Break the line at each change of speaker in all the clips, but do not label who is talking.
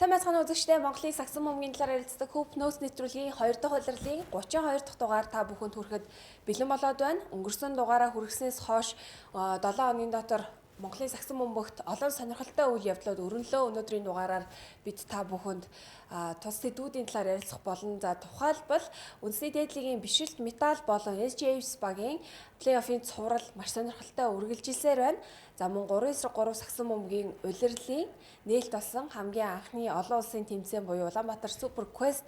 Сайн байцгаана үзэгчдээ Монголын сагсан бөмбөгийн талаар ярилцдаг Hoop Notes нэвтрүүлгийн 2 дахь улирлын 32 дахь дугаар та бүхэнд хүрэхэд бэлэн болоод байна. Өнгөрсөн дугаараа хүргэснээс хойш 7 хоногийн дотор Монголын сагсан бөмбөгт олон сонирхолтой үйл явдлууд өрнөлөө. Өнөөдрийн дугаараар бид та бүхэнд тус сэдвүүдийн талаар ярилцах болно. За тухайлбал үндэсний дээдлигийн бишрэлт металл болон SJS багийн плей-оффын цуврал маш сонирхолтой үргэлжилсээр байна. За мөн 3-3 сагсан бөмбөгийн улирлын нээлт болсон хамгийн анхны олон улсын тэмцээн буюу Улаанбаатар Супер Квест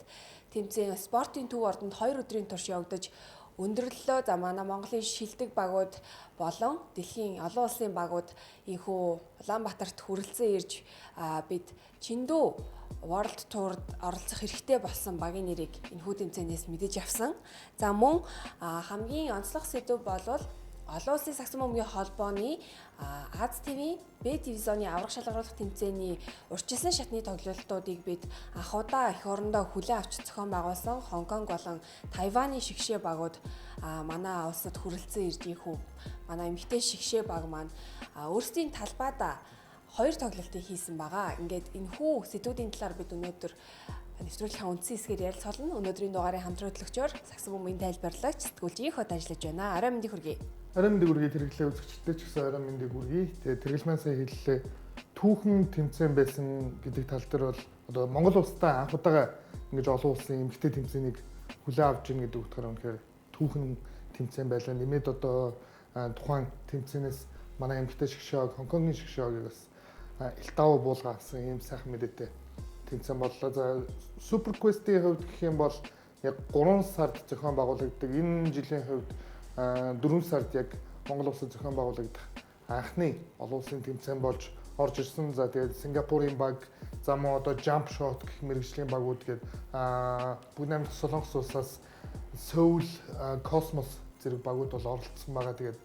тэмцээн спортын төв ордонд 2 өдрийн турш явагдаж өндөрлөлөө. За манай Монголын шилдэг багууд болон дэлхийн олон улсын багууд энхүү Улаанбаатарт хүрэлцэн ирж бид Чиндүү World Tour-д оролцох хэрэгтэй болсон багийн нэрийг энэхүү тэмцээнээс мэдэж авсан. За мөн хамгийн онцлог сэдв бол олон улсын сагсан бөмбөгийн холбооны Аз ТV Б дивизионы аврах шалгаруулах тэмцээний урьдчилсан шатны тоглолтуудыг бид анх удаа эх орондоо хүлээн авч зохион байгуулсан Хонконг болон Тайваны шигшээ багууд манай улсад хүрэлцэн ирж ийхүү манай эмэгтэй шигшээ баг маань өөрсдийн талбайдаа 2 тоглолтыг хийсэн байгаа. Ингээд энэхүү сэдвүүдийн талаар бид өнөөдөр нэвтрүүлгийн үндсэн хэсгээр ярилцуулна. Өнөөдрийн дугаарын хамтран хөтлөгчөөр сагсан бөмбөгийн тайлбарлагч сэтгүүлч их хот ажиллаж байна. Орой мэндийг хүргэе.
Орой мэндийг хүргэе хэрэглээ үзэгчдээ ч гэсэн орой мэндийг хүргэе. Тэгээ тэргэлмэн сая хэллээ. Түүхэн тэмцээн байсан гэдэг тал дээр бол одоо Монгол улстай анх удаага ингэж олон улсын эмэгтэй тэмцээнийг хүлээн авч ийн гэдэг утгаараа үнэхээр түүхэн тэмцээн байлаа. Нэмээд одоо тухайн тэмцээнээс манай эмэгтэй шгшөөг, Хонконгийн шгшөөгийг бас Илтаав буулгасан ийм сайхан мэдээтэй тэмцээн боллоо. За Супер Квестийн хувьд гэх юм бол яг 3 сард зохион байгуулагддаг. Энэ жилийн хувьд 4 сард яг Монгол улсад зохион байгуулагдах анхны олон улсын тэмцээн болж орж ирсэн. За тэгээд Сингапурын баг, за мөн одоо Jump Shot гэх мэргэжлийн багууд гээд бүгд Солонгос улсаас Seoul, Cosmos зэрэг багууд бол оролцсон байгаа. Тэгээд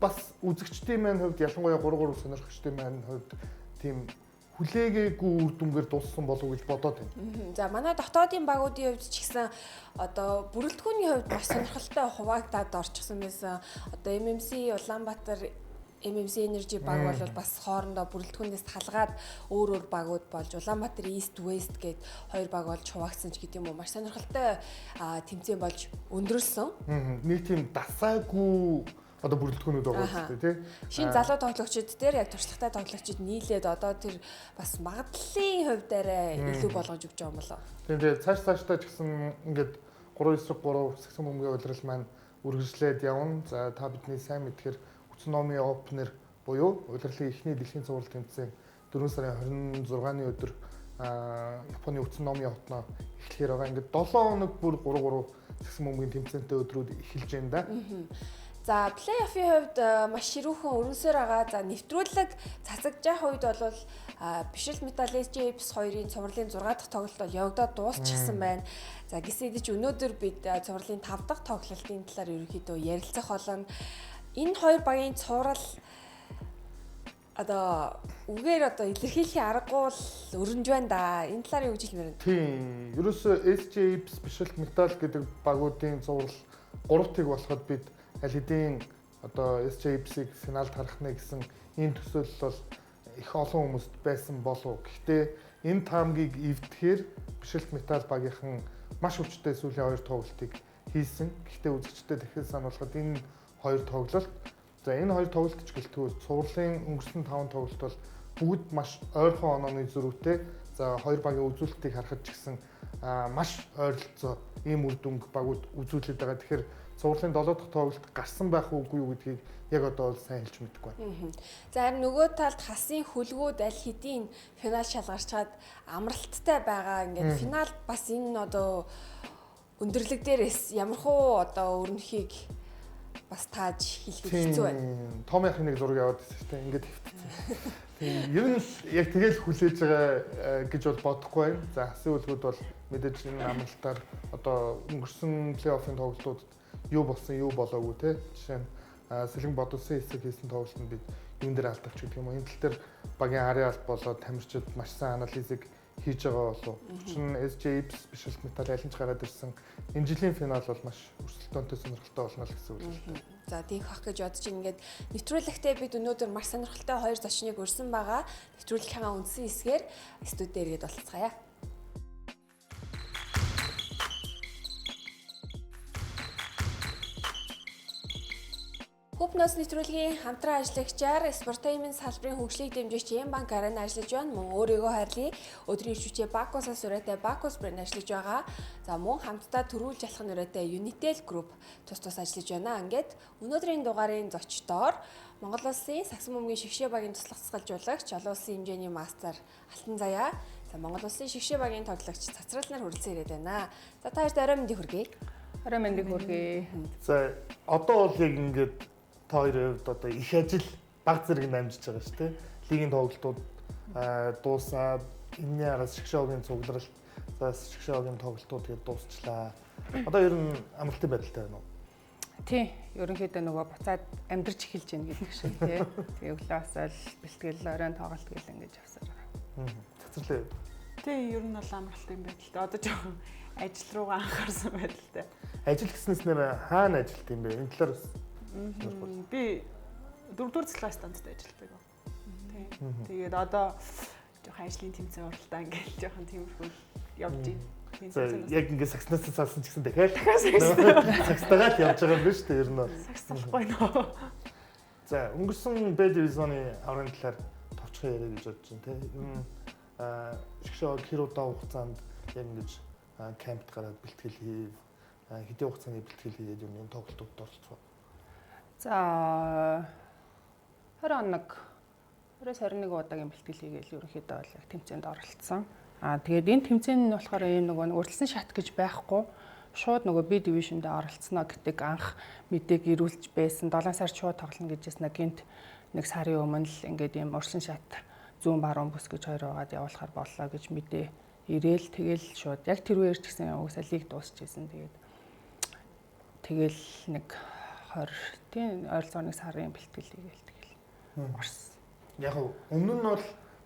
бас үзэгчдийн маань хувьд ялангуяа 3 сонирхогчдын маань хувьд тийм хүлээгээгүй үр дүнгээр дууссан болов уу гэж бодоод байна.
За манай дотоодын багуудын хувьд ч гэсэн одоо бүрэлдэхүүний хувьд маш сонирхолтой хуваагдаад орчихсон байсан. Одоо MMC Улаанбаатар MMC Energy баг бол бас хоорондоо бүрэлдэхүүнээс талгаад өөр багууд болж Улаанбаатар East West гээд 2 баг болж хуваагдсан ч гэдэг юм уу маш сонирхолтой тэмцээн болж өндөрлсөн.
Нэг тийм дасаагүй одоо бүрэлдэхүүнүүд байгаа шүү дээ, тий.
Шинэ залуу тоглогчид дээр яг туршлагатай тоглогчид нийлээд одоо тэр бас магадлалын хувьд арай илүү болгож өгч байгаа юм болоо.
Тэгээд цаашдаа ч гэсэн ингээд 3-3 сагсан бөмбөгийн улирал маань үргэлжлээд явна. За та бидний сайн мэдхээр Утсуноми Опенер буюу улирлын эхний дэлхийн цуврал тэмцээн 4 сарын 26-ны өдөр Японы Утсуноми хотноо эхлэхээр байгаа. Ингээд 7 хоног бүр 3 сагсан бөмбөгийн тэмцээнтэй өдрүүд эхэлж байна да.
За плей-оффын хувьд маш ширүүхэн өрнөсөр байгаа. За нэвтрүүлэг цацагж явах үед бол бишрэлт металл SJS 2-ын цувралын 6 дахь тоглолт бол явагдаад дуусчихсан байна. За гэсэн хэдий ч өнөөдөр бид цувралын 5 дахь тоглолтын талаар ерөнхийдөө ярилцах болно. Энэ 2 багийн цуврал одоо үгээр одоо илэрхийлэхийн аргагүй л өрнөж байна да. Энэ талаар юу гэж хэлмээр байна?
Тийм. Ерөөсөө SJS бишрэлт металл гэдэг багуудын цуврал 3-ыг болоход бид аль хэдийн одоо SJS-ийг финалд харах нэ гэсэн ийм төсөөлөл бол их олон хүмүүст байсан болов. Гэхдээ энэ таамгийг эвдэхээр бишрэлт металл багийнхан маш өвчтэй сүүлийн 2 тоглолтыг хийсэн. Гэхдээ үзэгчдэд дахин сануулхад энэ 2 тоглолт. За энэ 2 тоглолт ч гэлтгүй цувралын өнгөрсөн 5 тоглолт бол бүгд маш ойрхон онооны зөрүүтэй. За 2 багийн үзүүлэлтийг харахад ч гэсэн маш ойролцоо ийм үр дүнг багууд үзүүлээд байгаа. Тэгэхээр цувралын 7 дахь тоглолт гарсан байх уугүй юу гэдгийг яг одоо бол сайн хэлж мэдэхгүй байна.
За харин нөгөө талд хасын хөлгүүд аль хэдийн финал шалгарчаад амралттай байгаа. Ингээд финал бас энэ одоо өндөрлөг дээрээс ямархуу одоо өрнөхийг бас тааж хэлэх хэцүү байна.
Томьёохын нэг зураг яваад байсан шүү дээ. Ингээд хэвтсэн. Тийм ер нь яг тэгэл хүлээж байгаа гэж бол бодохгүй байна. За хасын хөлгүүд бол мэдээж энэ амралтаар одоо өнгөрсөн плей-оффын тоглолтууд юу болсон юу болоогүй те жишээ нь сэлэн бодолсон хэсэг хийсэн тоглолтод бид юун дээр алдавч гэдэг юм уу энэ тал дээр багийн арын алба болоод тамирчид маш сайн анализыг хийж байгаа болов. Өчигдөр SJX бишэлт металл алинч гараад ирсэн. Энэ жилийн финал бол маш өрсөлдөөнтэй сонирхолтой болно л гэсэн үг л дээ.
За тийм хах гэж бодож ингээд нэвтрүүлэгтээ бид өнөөдөр маш сонирхолтой хоёр зочныг өрсөн байгаа. Нэвтрүүлгийнхаа үндсэн хэсгээр студид ирээд болцгаая. Хупнос нэвтрүүлгийн хамтран ажиллагчаар спортын салбарын хөгжлийг дэмжиж М-банк арена ажиллаж байна. Мөн өөрийгөө хайрлын өдрийн ирчүүчээ Бакусаас ураатай Бакус брэнд ажиллаж байгаа. За мөн хамтдаа төрүүлж алхах нүрээтэй Unitel Group тус ажиллаж байна. Ингээд өнөөдрийн дугаарын зочдоор Монгол улсын сагсан бөмбөгийн шигшээ багийн туслах засгалжуулагч, олон улсын хэмжээний мастер Алтан Заяа, за Монгол улсын шигшээ багийн тоглогч Цацрал нар хүрэлцэн ирээд байна. За та хоёрт орой мэндийг хүргэе.
Орой мэндийг хүргэе.
За одоо бол яг ингээд та хоёрын хувьд одоо их ажил баг зэрэг намжиж байгаа шүү дээ. Лигийн тоглолтууд дуусаад энэний араас шгшөөгийн цугларалт, за шгшөөгийн тоглолтууд тэгээд дуусчлаа. Одоо ер нь амралтын байдалтай байна уу?
Тий, ерөнхийдөө нөгөө буцаад амьдрч эхэлж гин гэдэг шиг тий. Тэгээ өглөөс л бэлтгэл оройн тоглолт гэл ингэж явсаар байгаа.
Цацралаа.
Тий, ер нь бол амралтын байдалтай. Одоо жоохон ажил руугаа анхаарсан байдалтай.
Ажил гэснээс нэр хаана ажилт юм бэ? Энэ талаар
би 4-р цэцлэгийн станцд ажилладаг. Тий. Тэгээд одоо жоохон ажлын тэмцээн уралдаан гэж жоохон тиймэрхүү явж байна.
Яг ингээд сакснаас салсан ч гэсэн дахиад сакстагаад явж байгаа юм биш үү? Ер нь
саксахгүй нөө.
За өнгөрсөн Б дивизионы аврагын талаар товчхон яриа гэж бодож байна тийм. Ер нь шгшөөг хэр удаа хугацаанд яг ингэж кампт гараад бэлтгэл хийв, хэдийн хугацааны бэлтгэл хийгээд ер нь тоглолтууд оролцсон.
За 20 хоног 20-21 удаагийн бэлтгэл хийгээл ерөнхийдөө бол яг тэмцээнд оролцсон. Тэгээд энэ тэмцээн нь болохоор ийм нөгөө урьдчилсан шат гэж байхгүй. Шууд нөгөө B division-д оролцсноо гэдэг анх мэдээг ирүүлж байсан. 7 сар шууд тоглоно гэжсэн гинт нэг сарын өмнө л ингээд ийм урьдчилсан шат зүүн баруун бүс гэж хоёр угаад явуулахар боллоо гэж мэдээ ирээл тэгэл шууд яг тэр үеэр ч гэсэн угсаа лиг дуусчихсэн. Тэгэл нэг 20 тийм ойролцоогоо сарын бэлтгэл хийгээл тэгэл орсон.
Яг өмнө нь бол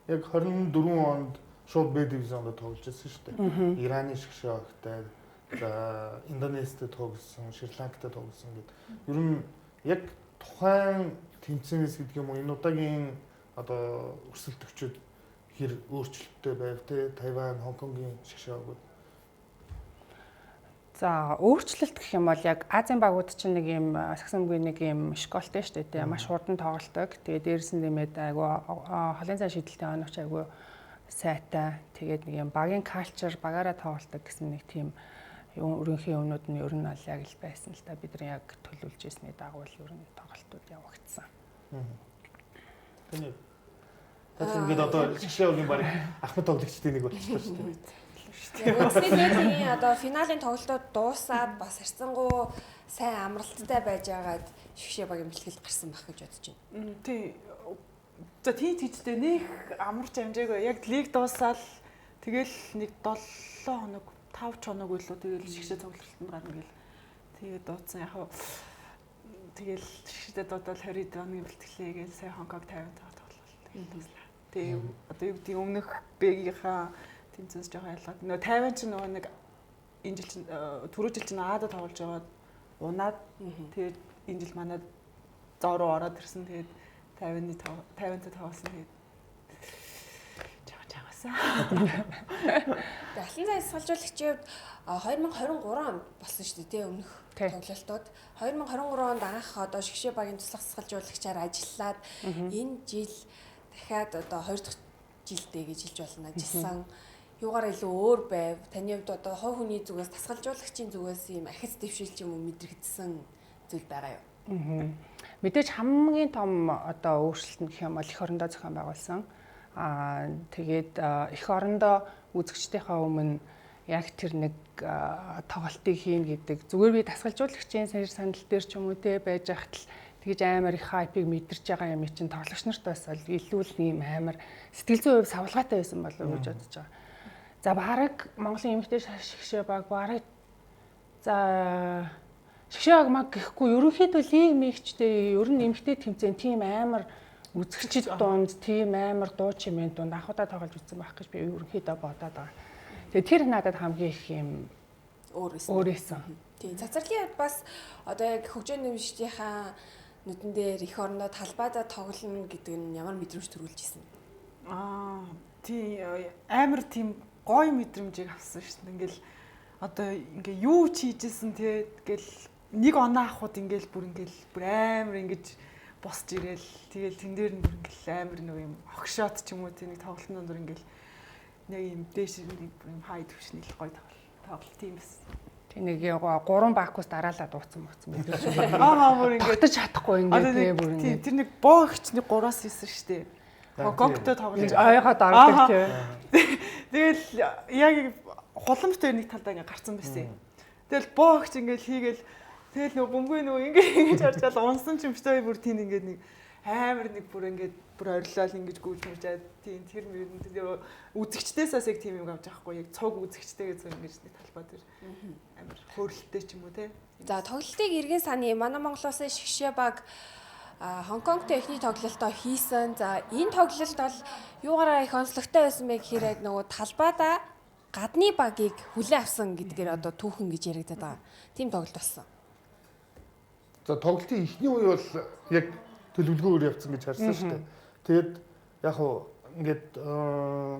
яг 24 онд шууд Б дивизионд тоглож байсан шүү дээ. Ираны шгшөөтэй, за Индонезид тоглосон, Шри-Ланкад тоглосон гэдэг. Ер нь яг тухайн тэмцээнээс гэдэг юм уу энэ удаагийн одоо өрсөлдөгчд хэр өөрчлөлттэй байв те Тайван, Хонконгийн шгшөөгүүд.
За өөрчлөлт гэх юм бол яг Азийн багууд чинь нэг юм сагсан бөмбөгийн нэг юм школтой шүү дээ. Маш хурдан тоглолдог. Тэгээ дээрээс нь нэмээд айгу холын цай шидэлтийн оногч айгу сайтай. Тэгээд нэг юм багийн калчер багаараа тоглолдог гэсэн нэг тийм өрөнхийн өмнөд нь ер нь бол яг л байсан л та бид нар яг төлөвлөж ирсний дагуу л ер нь тоглолтууд явагдсан.
Тэний ингээд одоо шгшөөгийн баг ахмад тоглогчдын нэг болчихлоо шүү дээ.
Үндсний дээдийн одоо финалийн тоглолтууд дуусаад бас харьцангуй сайн амралттай байж байгаад шгшээ багийн бэлтгэл гарсан байх гэж бодож байна.
Тий. За тийчтэй нэг амарч амжаагүй. Яг лиг дуусаад тэгэл нэг 7 хоног 5 хоног үлээ тэгэл шгшээ тоглолтод гарна гэл. Тэгээд дуудсан яг тэгэл шгшээдээ дуудаад 20 оны бэлтгэлээ гээл сая Хонконг 50 тоглолт тэгэл дуслаа. Тэгээ одоо юу гэдэг өмнөх Б-гийнхаа тэмцээс жоохон ялгаад. Нөгөө Тайван ч нөгөө нэг энэ жил чинь түрүү жил чинь Аад тоглож байгаад унаад тэгээд энэ жил манад зоо руу ороод ирсэн. Тэгээд Тайвантай тоглосон. Тэгээд жаагаасаа.
Алтан Заяа салжуулагчид 2023 онд болсон шүү дээ өмнөх тоглолтууд. 2023 онд анх одоо шгшээ багийн туслах салжуулагчаар ажиллаад энэ жил дахиад одоо 2 дахь жилдээ гэж хэлж болно ажилласан. Юугаар илүү өөр байв? Таны хувьд одоо хой хүний зүгээс тасгалжуулагчийн зүгээс ийм ахиц дэвшилч юм уу мэдрэгдсэн зүйл байгаа юу?
Мэдээж хамгийн том одоо өөрчлөлт гэх юм бол эх орондоо зохион байгуулсан. Тэгээд эх орондоо үзэгчдийнхаа өмнө яг тэр нэг тоглолтыг хийн гэдэг зүгээр би тасгалжуулагчийн санал дээр ч юм уу те байж хахад л тэгж амар их хайпыг мэдэрч байгаа юм чинь тоглогч нарт бас илүү л ийм амар сэтгэл зүйн хувь савлгаатай байсан болов уу гэж бодож байгаа. За бараг Монголын эмэгтэй шгшээ баг бараг за шгшээ баг маг гэхгүй ерөнхийдөө лиг мэгчтэй ер нь эмэгтэй тэмцээн тийм амар үзэгчид дунд тийм амар дуу чимээ дунд анхудаа тоглож үзсэн байх гэж би ерөнхийдөө бодоод байгаа. Тэгээ тэр надад хамгийн их юм өөрөөсөн.
Тийм цацралын бас одоо яг хөгжөөний нэмшдийнхаа нүдэн дээр эх орондоо талбайдаа тоглоно гэдэг нь ямар мэдрэмж төрүүлж ирсэн.
Тийм амар тийм гоё мэдрэмжийг авсан шүү дээ. Ингээл одоо ингээ юу ч хийжсэн тэгэл нэг оноо авахуд ингээл бүр амар ингэж босч ирээл тэгэл тэн дээр нь бүр ингээл амар нэг юм огшоод ч юм уу тийм нэг тоглолтын дундор ингээл нэг юм дээш нэг юм хай төвшний л гоё тоглолт тийм бас.
Тэг нэг 3 бакус дараалал дууцсан мэдээж.
Бүр ингээд
татаж чадахгүй ингээд тэгээ бүр ингээд.
Тэр нэг боогч нэг 3-аас 9 шүү дээ. Гогтой тоглож
ойгоо дараадаг тий.
Тэгэл яг хуламжтай нэг талдаа ингээд гарцсан байсан. Тэгэл боогч ингээд хийгээл тэгэл нөгөө бөмбөг нөгөө ингэж харж байгаа унсан ч юм шиг бүр тийм ингээд нэг амар нэг бүр ингээд бүр орилол ингэж гүйж мужаад тийм тэр үзэгчдээсээс яг тийм юм авч байхгүй яг цуг үзэгчтэй гэж ингэж нэг талбай дээр амар хөөрөлттэй ч юм уу те.
За тоглолтыг эргэн саны манай Монголын шгшээ баг Хонконгтой эхний тоглолтоо хийсэн. За энэ тоглолт бол юугаараа их онцлогтой байсан бэ гэхээр яг нөгөө талбайдаа гадны багийг хүлээн авсан гэдгээр одоо түүхэн гэж яригдаад байгаа. Тийм тоглолт болсон.
За тоглолтын эхний үе бол яг төлөвлөгөөр явцсан гэж харсан шүү дээ. Тэгээд яг хуу ингээд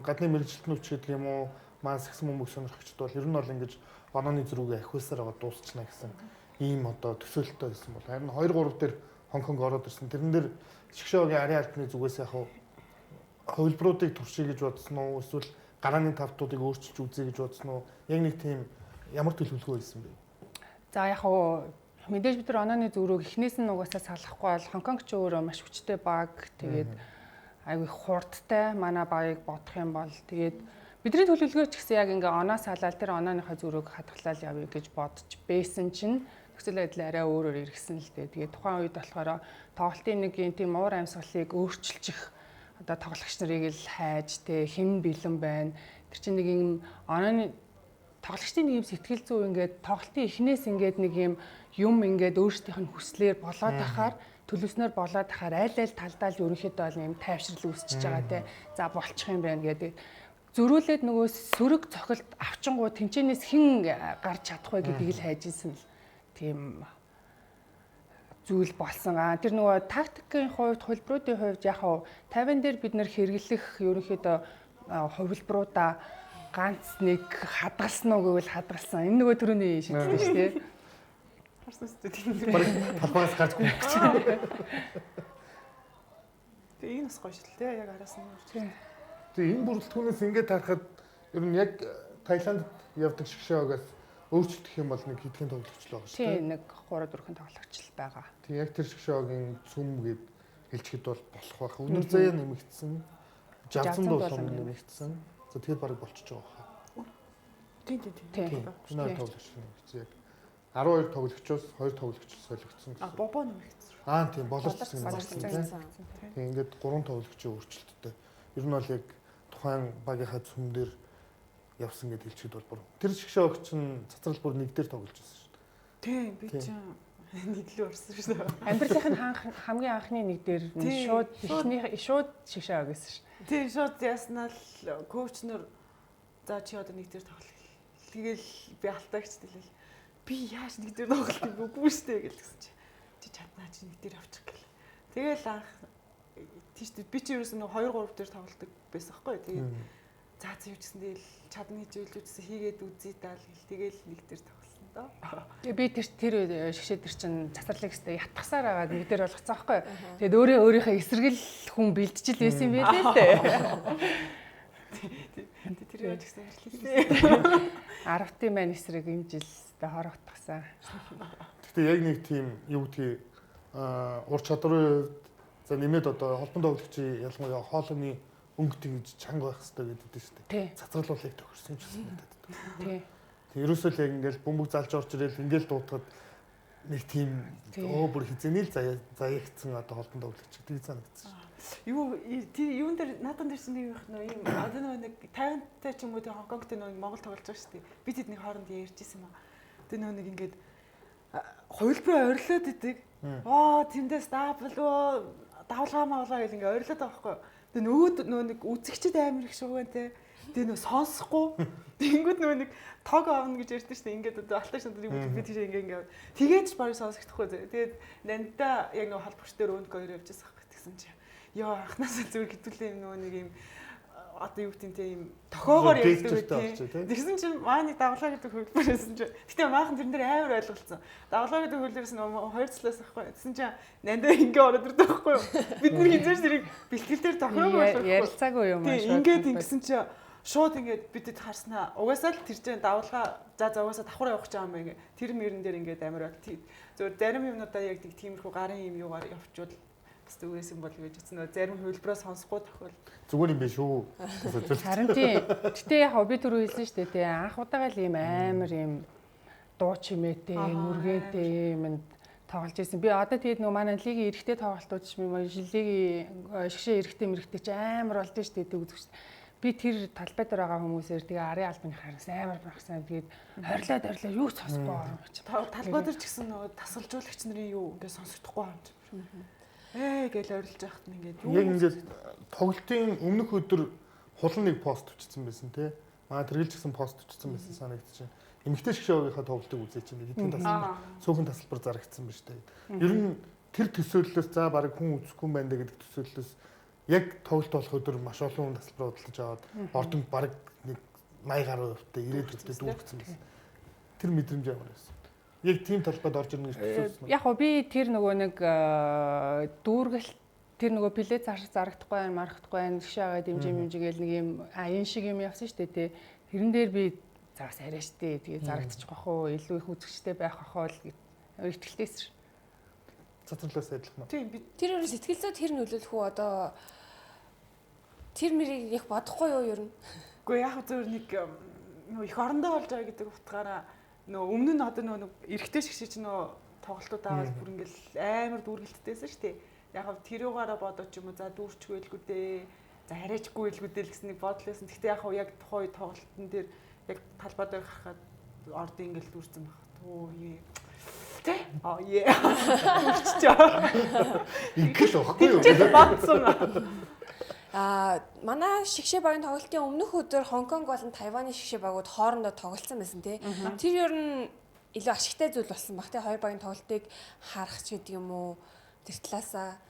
гадны мэрэгчлэтнүүч гэдэг юм уу, маань сакс мөмөг сонирхогчд бол ер нь бол ингэж онооны зэрүүгээ ахиусаар байгаа дуусчихна гэсэн ийм одоо төсөөлтөй байсан бол харин 2-3 дээр Хонконг ороод ирсэн. Тэрэн дээр шгшөөгийн ариун альбны зүгээс яг хуу хувилбаруудыг туршия гэж бодсон уу, эсвэл гарааны тавтуудыг өөрчилж үзье гэж бодсон уу? Яг нэг тийм ямар төлөвлөгөө хийсэн бэ?
За яг хуу мэдээж бид нар онооны зүрөөг эхнээс нь угаасаа салахгүй бол Хонконгч өөрөө маш хүчтэй баг. Тэгээд айгүй хурдтай манай багийг бодох юм бол тэгээд бидний төлөвлөгөө ч гэсэн яг ингээ оноо салаад тэр онооныхаа зүрөөг хадгалаад явъя гэж бодож байсан чинь нөхцөл байдал арай өөрөөр иргсэн л дээ. Тэгээд тухайн үед болохоор тоглолтын нэг юм тийм уур амьсгалыг өөрчилчих одоо тоглогч нарыг л хайж тэ хэн бэлэн байна. Тэр чинь нэг юм онооны тоглогчдын нэг юм сэтгэл зүй ингээд тоглолтын эхнээс ингээд нэг юм ингээд өөрсдийнх нь хүслээр болоод тахаар төлөвснөр болоод тахаар аль талдаа л ерөнхийдөө бол юм тайвшрал үүсчихэж байгаа те. За болчих юм байна гэдэг. Зөрүүлээд нөгөө сөрөг цохилт авчингуу тэмчээнээс хэн гарч чадах вэ гэдгийг л хайж исэн л тийм зүйл болсон. Тэр нөгөө тактикийн хувьд, хувилбаруудын хувьд яг хав 50 дээр бид нэр хэрэглэх ерөнхийдөө хувилбаруудаа ганц нэг хадгалсан уу гэвэл хадгалсан. Энэ нөгөө төрөний шийдэл шүү дээ.
Харсан шүү дээ.
Талбайгаас гарч гүн гэж.
Тэгээ энэ бас гоё шүү дээ. Яг араас нь.
Тэгээ энэ бүрэлдэхүүнээс ингээд харахад ер нь яг Таиландд явдаг шгшөөгөөс өөрчлөлтөх юм бол нэг хэдхэн тоглогч л байгаа шүү дээ.
Тийм нэг 3-4 тоглогч л байгаа.
Тийм яг тэр шгшөөгийн цүм гэд хэлчихэд бол болох байх. Өнөр заяа нэмэгдсэн. Жазан дуулам нэмэгдсэн. За тэгэхээр барыг болчихж байгаа хаа.
Тийм.
Энэ тоглогч нэмэгдсэн яг 12 тоглогчоос 2 тоглогч солигдсон гэсэн.
Бобо нэмэгдсэн.
Тийм боловсрсан юм. Тийм ингээд 3 тоглогчийн өөрчлөлттэй. Ер нь бол яг тухайн багийнхаа цүм дээр явсан гэж хэлчихэд бол бүр тэр шгшөөгч нь цацрал бүр нэг дээр тоглож байсан шүү дээ.
Тийм би чинь нэг л орсон шүү дээ.
Амьдралын хамгийн анхны нэг дээр шууд эхнийх шууд шгшөог гэсэн шүү.
Тийм шууд яснаа л коучнор за чи одоо нэг дээр тоглох. Тэгэл би алтаагч хэлээ. Би яаж нэг дээр тоглох үгүй шүү дээ гэлсэн чи чаднаа чи нэг дээр авчих гээл. Тэгэл анх тийш би чи ерөөс нь 2-3 дээр тоглолдог байсан байхгүй. Тэгээд за юу ч гэсэн тэгэл чадны хичээлж үзсэн хийгээд үзье даа л гэл тэгэл нэг дээр тоглосон доо.
Тэгээ би тэр шгшээ тэр чин цацралыг өстэй ятгасаар агаад нэг дээр болгоцсон байхгүй. Тэгээд өөрийнхөө эсрэгэл хүн бэлдчихэл байсан юм байлээ л дээ.
Тэр яаж гэсэн хэлээ.
10-ын маань эсрэг энэ жилдээ хорогдсон.
Гэхдээ яг нэг тийм юу гэдгийг ур чадрын за нэмээд одоо холбон тоглогчийн ялангуяа хоолойны өнгөт ингэж чанга байх хэрэгтэй гэдэг шүү дээ. Цацралуулыг тохирсон ч гэсэн мэдээд.
Тий.
Тэг ерөөсөө л яг ингээл бөмбөг залж орж ирэл ингээл дуутахад нэг тийм бүр хизээний л заягдсан одоо холбон тоглогч гэдэг санагдсан.
Юун дээр наадхан дэрсэн нэг их нөө юм одоо нэг 50-тай ч юм уу тэг Хонконгтэй нөө Монгол тоглож байгаа шүү дээ. Бид тэдний хооронд ярьжсэн юм аа. Тэг нөө нэг ингээд хувилбараа орилоод идэг. Тэндээс даапл давлгаа мавлаа гэл ингээ ойрлоод байгаа байхгүй. Тэгээ нөгөө нэг үзэгчд амар их шуугантэй. Тэгээ нөгөө сонсохгүй. Тэнгүүд нөгөө нэг тог авна гэж ярьдэн шүү дээ. Ингээд одоо алтаж надад би тийш ингээ. Тэгээд ч барыг сонсогдохгүй. Тэгээд нандаа яг нөгөө халбарч дээр өөндгөө хоёр явжсэн байхгүй гэсэн чи. Яа анханасаа зүгээр хитүүлээ юм нөгөө нэг юм одоо юу гэдэг юм тохоогоор ярьдаг тийм. Тэгсэн чинь мааны давлаа гэдэг хөлбөр байсан чинь. Гэтэ маахан тэрэн дээр амар ойлголцсон. Давлаа гэдэг хөлбөрөөс нь хоёр цалаас ахгүй. Тэгсэн чинь нандаа ингээ ороод ирдэг байхгүй юу? Бид нар хизээш тэрийг бэлтгэлээр тохиог болгох.
Ярилцаагүй юм аа.
Ингээд ингэсэн чинь шууд ингээд бидэд харснаа. Угаасаа л тэр чинь давлгаа за угаасаа давхар явах гэж байгаа юм ингээ. Тэр мөрөн дээр ингээд амар зөв зарим юмнуудаа яг тиймэрхүү гарын юм юугаар явчвал зүгээс юм бол гэж үзнэ. Зарим хөлбөрөө сонсохгүй тохиол.
Зүгээр юм биш үү?
Харин тийм. Гэтэ яг би түрүү хэлсэн шүү дээ тий. Анх удаага л ийм амар ийм дуу чимээтэй, нүргээтэй юм тоглож ирсэн. Би одоо тэгээд нөгөө манай лигийн эрэгтэй тоглолтууд ч юм уу лигийн шгшээ эрэгтэй мэрэгтэй ч амар болж шүү дээ үзэгч. Би тэр талбай дээр байгаа хүмүүсээр тэгээ арын албаны хараас амар багсан. Тэгээд хорилоод юу ч сонсохгүй орно гэж.
Талбай дээр ч гэсэн нөгөө тасгалжуулагч нарын юу ингээд сонсогдохгүй юм. Гэл орилж яхад нь ингээд
яг ингээд тоглолтын өмнөх өдөр хулан нэг пост өчсөн байсан тий. Маа тэргэлж гисэн пост өчсөн байсан санагдчих. Эмэгтэй шгшөөгийнхаа тоглолтыг үзээ чинь хэдийн тасалбар цөөхөн тасалбар зарагдсан байна шүү дээ. Ер нь тэр төсөөллөөс за баг хүн үзэхгүй юм байна гэдэг төсөөллөөс яг тоглолт болох өдөр маш олон хүн тасалбар бодлож аваад ордонд баг нэг 80 гаруй хувьтай 90 хувьтай дүүргэсэн байсан. Тэр мэдрэмж ямар байсан? Яг тийм талбайд орж ирнэ гэж төсөөлсөн.
Яг хоо би тэр нөгөө нэг дүүргэл тэр нөгөө плет зарагдахгүй байх, мархдахгүй байх, гişээгээ дэмжигээл нэг юм энэ шиг юм явсан шүү дээ тий. Тэрэн дээр би заас арай штэ. Тэгээ зарагдчих واخ уу, илүү их үзэгчтэй байх واخ уу гэж итгэлтэйсэн шин.
Цацрлаас адилхан уу?
Тийм би тэр өөрөө сэтгэл зүйд тэр нөлөөлөх үү одоо тэр мэрийг их бодохгүй юу ер нь?
Үгүй яг зөвөр нэг их орондоо болж байгаа гэдэг утгаараа нөө өмнө нь одоо нөө эрэгтэй шгшээ чинь нөө тоглолтууд аваад бүр ингээл амар дүүргэлттэйсэн шүү дээ. Яг тэрүүгаараа бодоод ч юм уу за дүүрчгүй байлгүй дээ. За харайчгүй байлгүй дээ л гэсэн нэг бодол байсан. Гэхдээ яг тухайн тоглолтын дээр яг талбай дээр гарахад ордын ингээл дүүрсэн баг. Төө Тэ?
Ингээл واخгүй юу?
Батсан.
Манай шгшээ багийн тоглолтын өмнөх өдөр Хонконг болон Тайваны шгшээ багууд хоорондоо тоглолцсон байсан тий. Тэр ер нь илүү ашигтай зүйл болсон баг тий. Хоёр багийн тоглолтыг харах ч гэдэг юм уу? Тэр талаасаа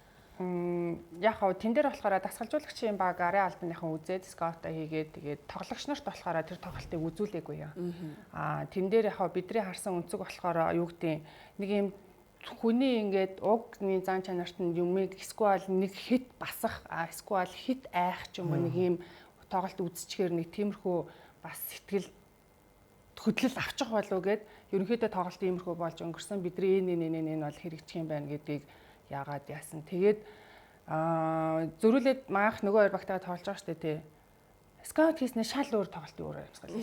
яг хав тэн дээр болохоор дасгалжуулагчийн баг арын албаныхан үзээд скаутаа хийгээд тэгээд тоглогч нарт болохоор тэр тоглолтыг үзүүлээгүй яа. Тэн дээр яг бидний харсан өнцөг болохоор юу гэдэг нэг юм хүний ингээд угны зан чанарт нь юмыг эсвэл нэг хит басах эсвэл хит айх ч юм уу нэг юм тоглолт үзчихээр нэг тиймэрхүү бас сэтгэл хөдлөл авчих болов гэд ерөнхийдөө тоглолт иймэрхүү болж өнгөрсөн бидний энэ бол хэрэгжих юм байна гэдгийг яагаад яасан. Тэгээд зөрүүлээд маах нөгөө хоёр багтаа тоглож байгаа шүү дээ тий. Скаут хийснээр шал өөр тоглолтын өөр амьсгал.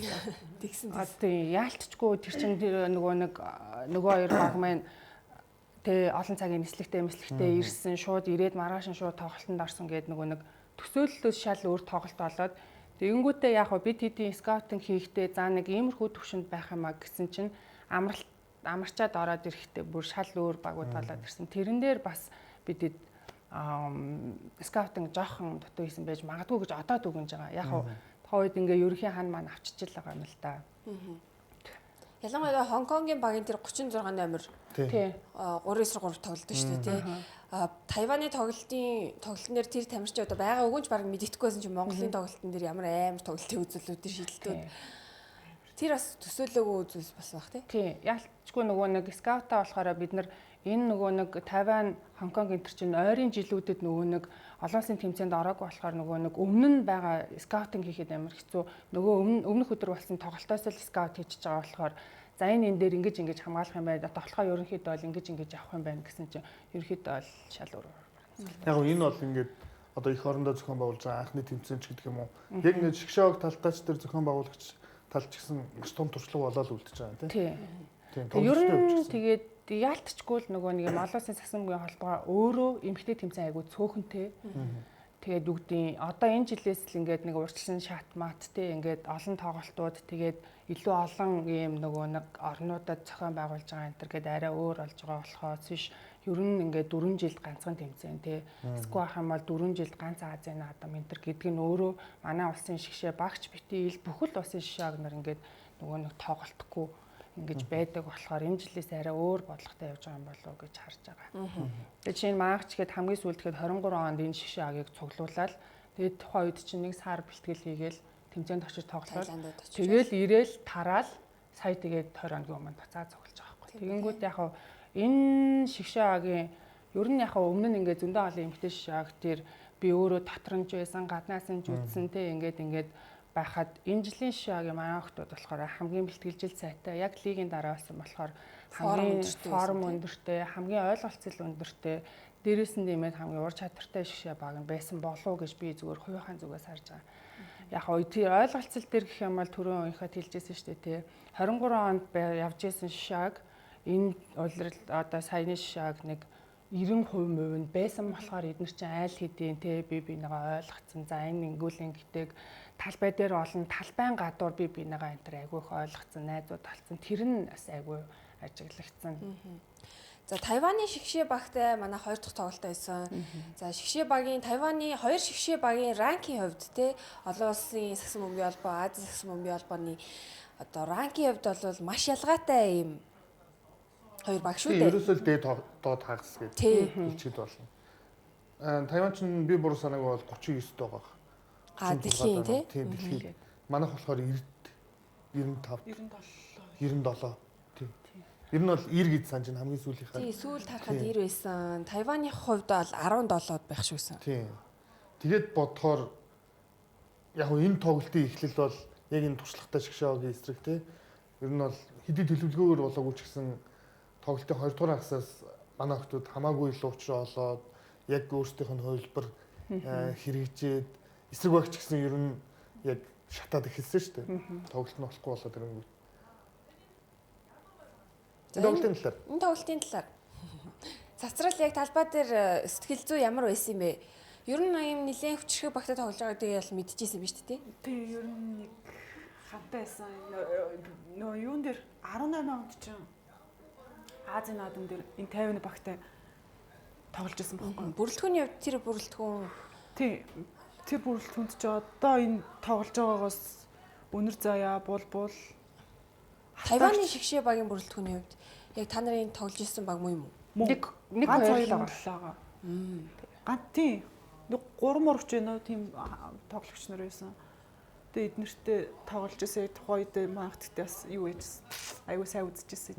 Тэгсэн.
Тий яалтчгүй тэр чин нөгөө хоёр баг маань тий олон цагийн нислэгтэй ирсэн шууд ирээд маргааш нь шууд тоглолтод орсон гэдэг нөгөө нэг төсөөллөөс шал өөр тоглолт болоод тэгэнгүүтээ яг бид хэдийн скаутинг хийхдээ за нэг иймэрхүү төвшөнд байх юмаа гэсэн чинь амарчаад ороод ирэхдээ бүр шал өөр багууд болоод ирсэн. Тэрэн дээр бас бидэд скаутинг жоохон дутуу хийсэн байж магадгүй гэж одоо дүгнэж байгаа. Яг хойд ингээ ерөнхийн хан маань авчиж байгаа юм л да.
Ялангуяа Хонконгийн багийн тэр 36 номер тий 3-3 тоглолт шүү дээ тий. Тайваны тоглолтын дээр тэр тамирчин одоо байгаа өгөнч баг мэддэхгүйсэн чинь Монголын тоглолтын дээр ямар амар тоглолтын үзүүлэлтүүд шийдэлтүүд тэр бас төсөөлөөгүй үзүүлс бас баг тий. Яалтчгүй нөгөө нэг скаутаа болохоор бид нар энэ нөгөө нэг Тайван, Хонконг энэ чинь ойрын жилүүдэд нөгөө нэг олон улсын тэмцээнд ороогүй болохоор нөгөө нэг өмнө нь байгаа скаутинг хийхэд амар хэцүү. Нөгөө өмнөх өдөр болсон тоглолтоос л скаут хийж байгаа болохоор за энэ дээр ингэж хамгаалах юм байна. Тоглохоо ерөнхийдөө бол ингэж авах юм байна гэсэн чинь ерөнхийдөө бол шал өөр.
Яг энэ бол ингээд одоо их орондоо зохион байгуулж байгаа анхны тэмцээнч гэдэг юм уу? Яг ингээд шгшөөг талтаач дээр зохион байгуулагч талч гэсэн маш том туршлага болоод үлдчихэж байгаа тийм. Тийм.
Ер нь тэгээд яалтчгүй л нөгөө нэг олон улсын сасамгийн холбоо өөрөө эмгтэй тэмцээн айгуу цөөхөнтэй. Тэгээд үгдийн одоо энэ жилээс л ингээд нэг урьдчилан шат маттэй ингээд олон тоглолтууд тэгээд илүү олон ийм нөгөө нэг орнуудад зохион байгуулж байгаа энэ төр гээд арай өөр болж байгаа болохоос биш ер нь ингээд 4 жилд ганцхан тэмцээн тий. Эсвэл ах юм бол 4 жилд ганц Азийн наадам энэ төр гэдэг нь өөрөө манай улсын шгшээ багч бити ил бүхэл улсын шгшээг нар ингээд нөгөө нэг тоглолтгүй ингэж байдаг болохоор энэ жилээс арай өөр бодлоготой явж байгаа юм болов уу гэж харж байгаа. Тэгээд жишээ нь маагч гээд хамгийн сүүлд гээд 23 онд энэ шгшээгийг цуглуулаад тэгээд тухайн үед чинь нэг сар бэлтгэл хийгээл тэмцээнд очиж тоглолоо. Тэгэл ирээл тараал сая тэгээд 20 хоногийн өмнө буцаа цуглаж байгаа байхгүй. Тэгэнгүүт яг хав энэ шгшээгийн ер нь яг өмнө нь ингээд зөндөө олон эмгтэй шгшээг тэр би өөрөө татрамж байсан, гаднаас нь жүдсэн те ингээд байхад энэ жилийн шгшээгийн манай хүмүүс болохоор хамгийн бэлтгэлжил сайтай яг лигийн дараа болсон болохоор хамгийн форм өндөртэй, хамгийн ойлголцол өндөртэй, дээрээс нь нэмээд хамгийн ур чадвартай шгшээ баг нь байсан болов уу гэж би зүгээр хувийнхаа зүгээс харж байгаа. Яг тэр ойлголцол дээр гэх юм бол түрүүн уянхад хэлжсэн шүү дээ те 23 онд явж исэн шгшээг энэ улирал одоо саяны шгшээг нэг 90% нь байсан болохоор эдгээр чинь айл хэдийн те би нэгээ ойлгоцсон. За энэ ингүүлийн гэтээг талбай дээр олон талбайн гадуур би нэгээ энэ төр айгүй их ойлгоцсон, найзууд талцсан. Тэр нь бас айгүй ажиглагдсан.
За Тайваны шгшээ багтай манай 2 дахь тоглолт байсан. За шгшээ багийн Тайваны 2 шгшээ багийн ранкийн хувьд те олон улсын сагсан бөмбөгийн холбоо, Азийн сагсан бөмбөгийн холбооны одоо ранкийн хувьд бол маш ялгаатай юм. 2 баг шүү дээ.
Ерөөсөө л дээд доод хагас гэж хэлчихэд болно. Тайван ч би буруу санааг бол 39-т байгаа.
Дэлхийн тий.
Дэлхийн. Манайх болохоор 95 97 тий. Ер нь бол 90 гэж санаж хамгийн сүүлийнхаа.
Тий, сүүл тарахад 90 байсан. Тайваны хувьд бол 17-од байх шүү гэсэн.
Тий. Тэгээд бодохоор яг энэ тоглолтын эхлэл бол яг энэ туршлагатай шгшээгийн эсрэг тий. Ер нь бол хэдий төлөвлөгөөр болоогүй ч гэсэн тоглолтын 2 дугаар хагасаас манай хүмүүс хамаагүй л уучраа олоод яг өөрсдийнх нь хувилбар хэрэгжээд эсрэг багч гэсэн ер нь яг шатаад эхэлсэн шүү дээ. Тоглолт нь болохгүй болоод ирэнгүүт. Энэ
тоглолтын талаар. Цацрал яг талбай дээр сэтгэл зүй ямар байсан юм бэ? Ер нь юм нэлээд хүчрэх багтаа тоглож байгааг тэгэл мэдчихсэн биз дээ.
Тий, ер нь нэг хантай байсан. Нөө юун дээр 18 онд чинь Азийн наадам дээр энэ 50-ны багтай тоглож байсан байхгүй.
Бүрэлдэхүүний хувьд тэр бүрэлдэхүүн
тий. Тэр бүрэлдэхүүнд ч одоо энэ тоглож байгаагаас өнөр заяа булбул
Тайваны шгшээ багийн бүрэлдэхүүний хувьд яг та нарын тоглож ирсэн баг муу юм уу?
Нэг хоёр
байгаа. Ганц тий. Нэг 3 мөрөгч байна уу? Тийм тоглогч нар байсан. Тэгээ эднэртэй тоглож ирсэн тухай үед манайхтай бас юу байжсэн. Айгуу сайн үзчихсэн.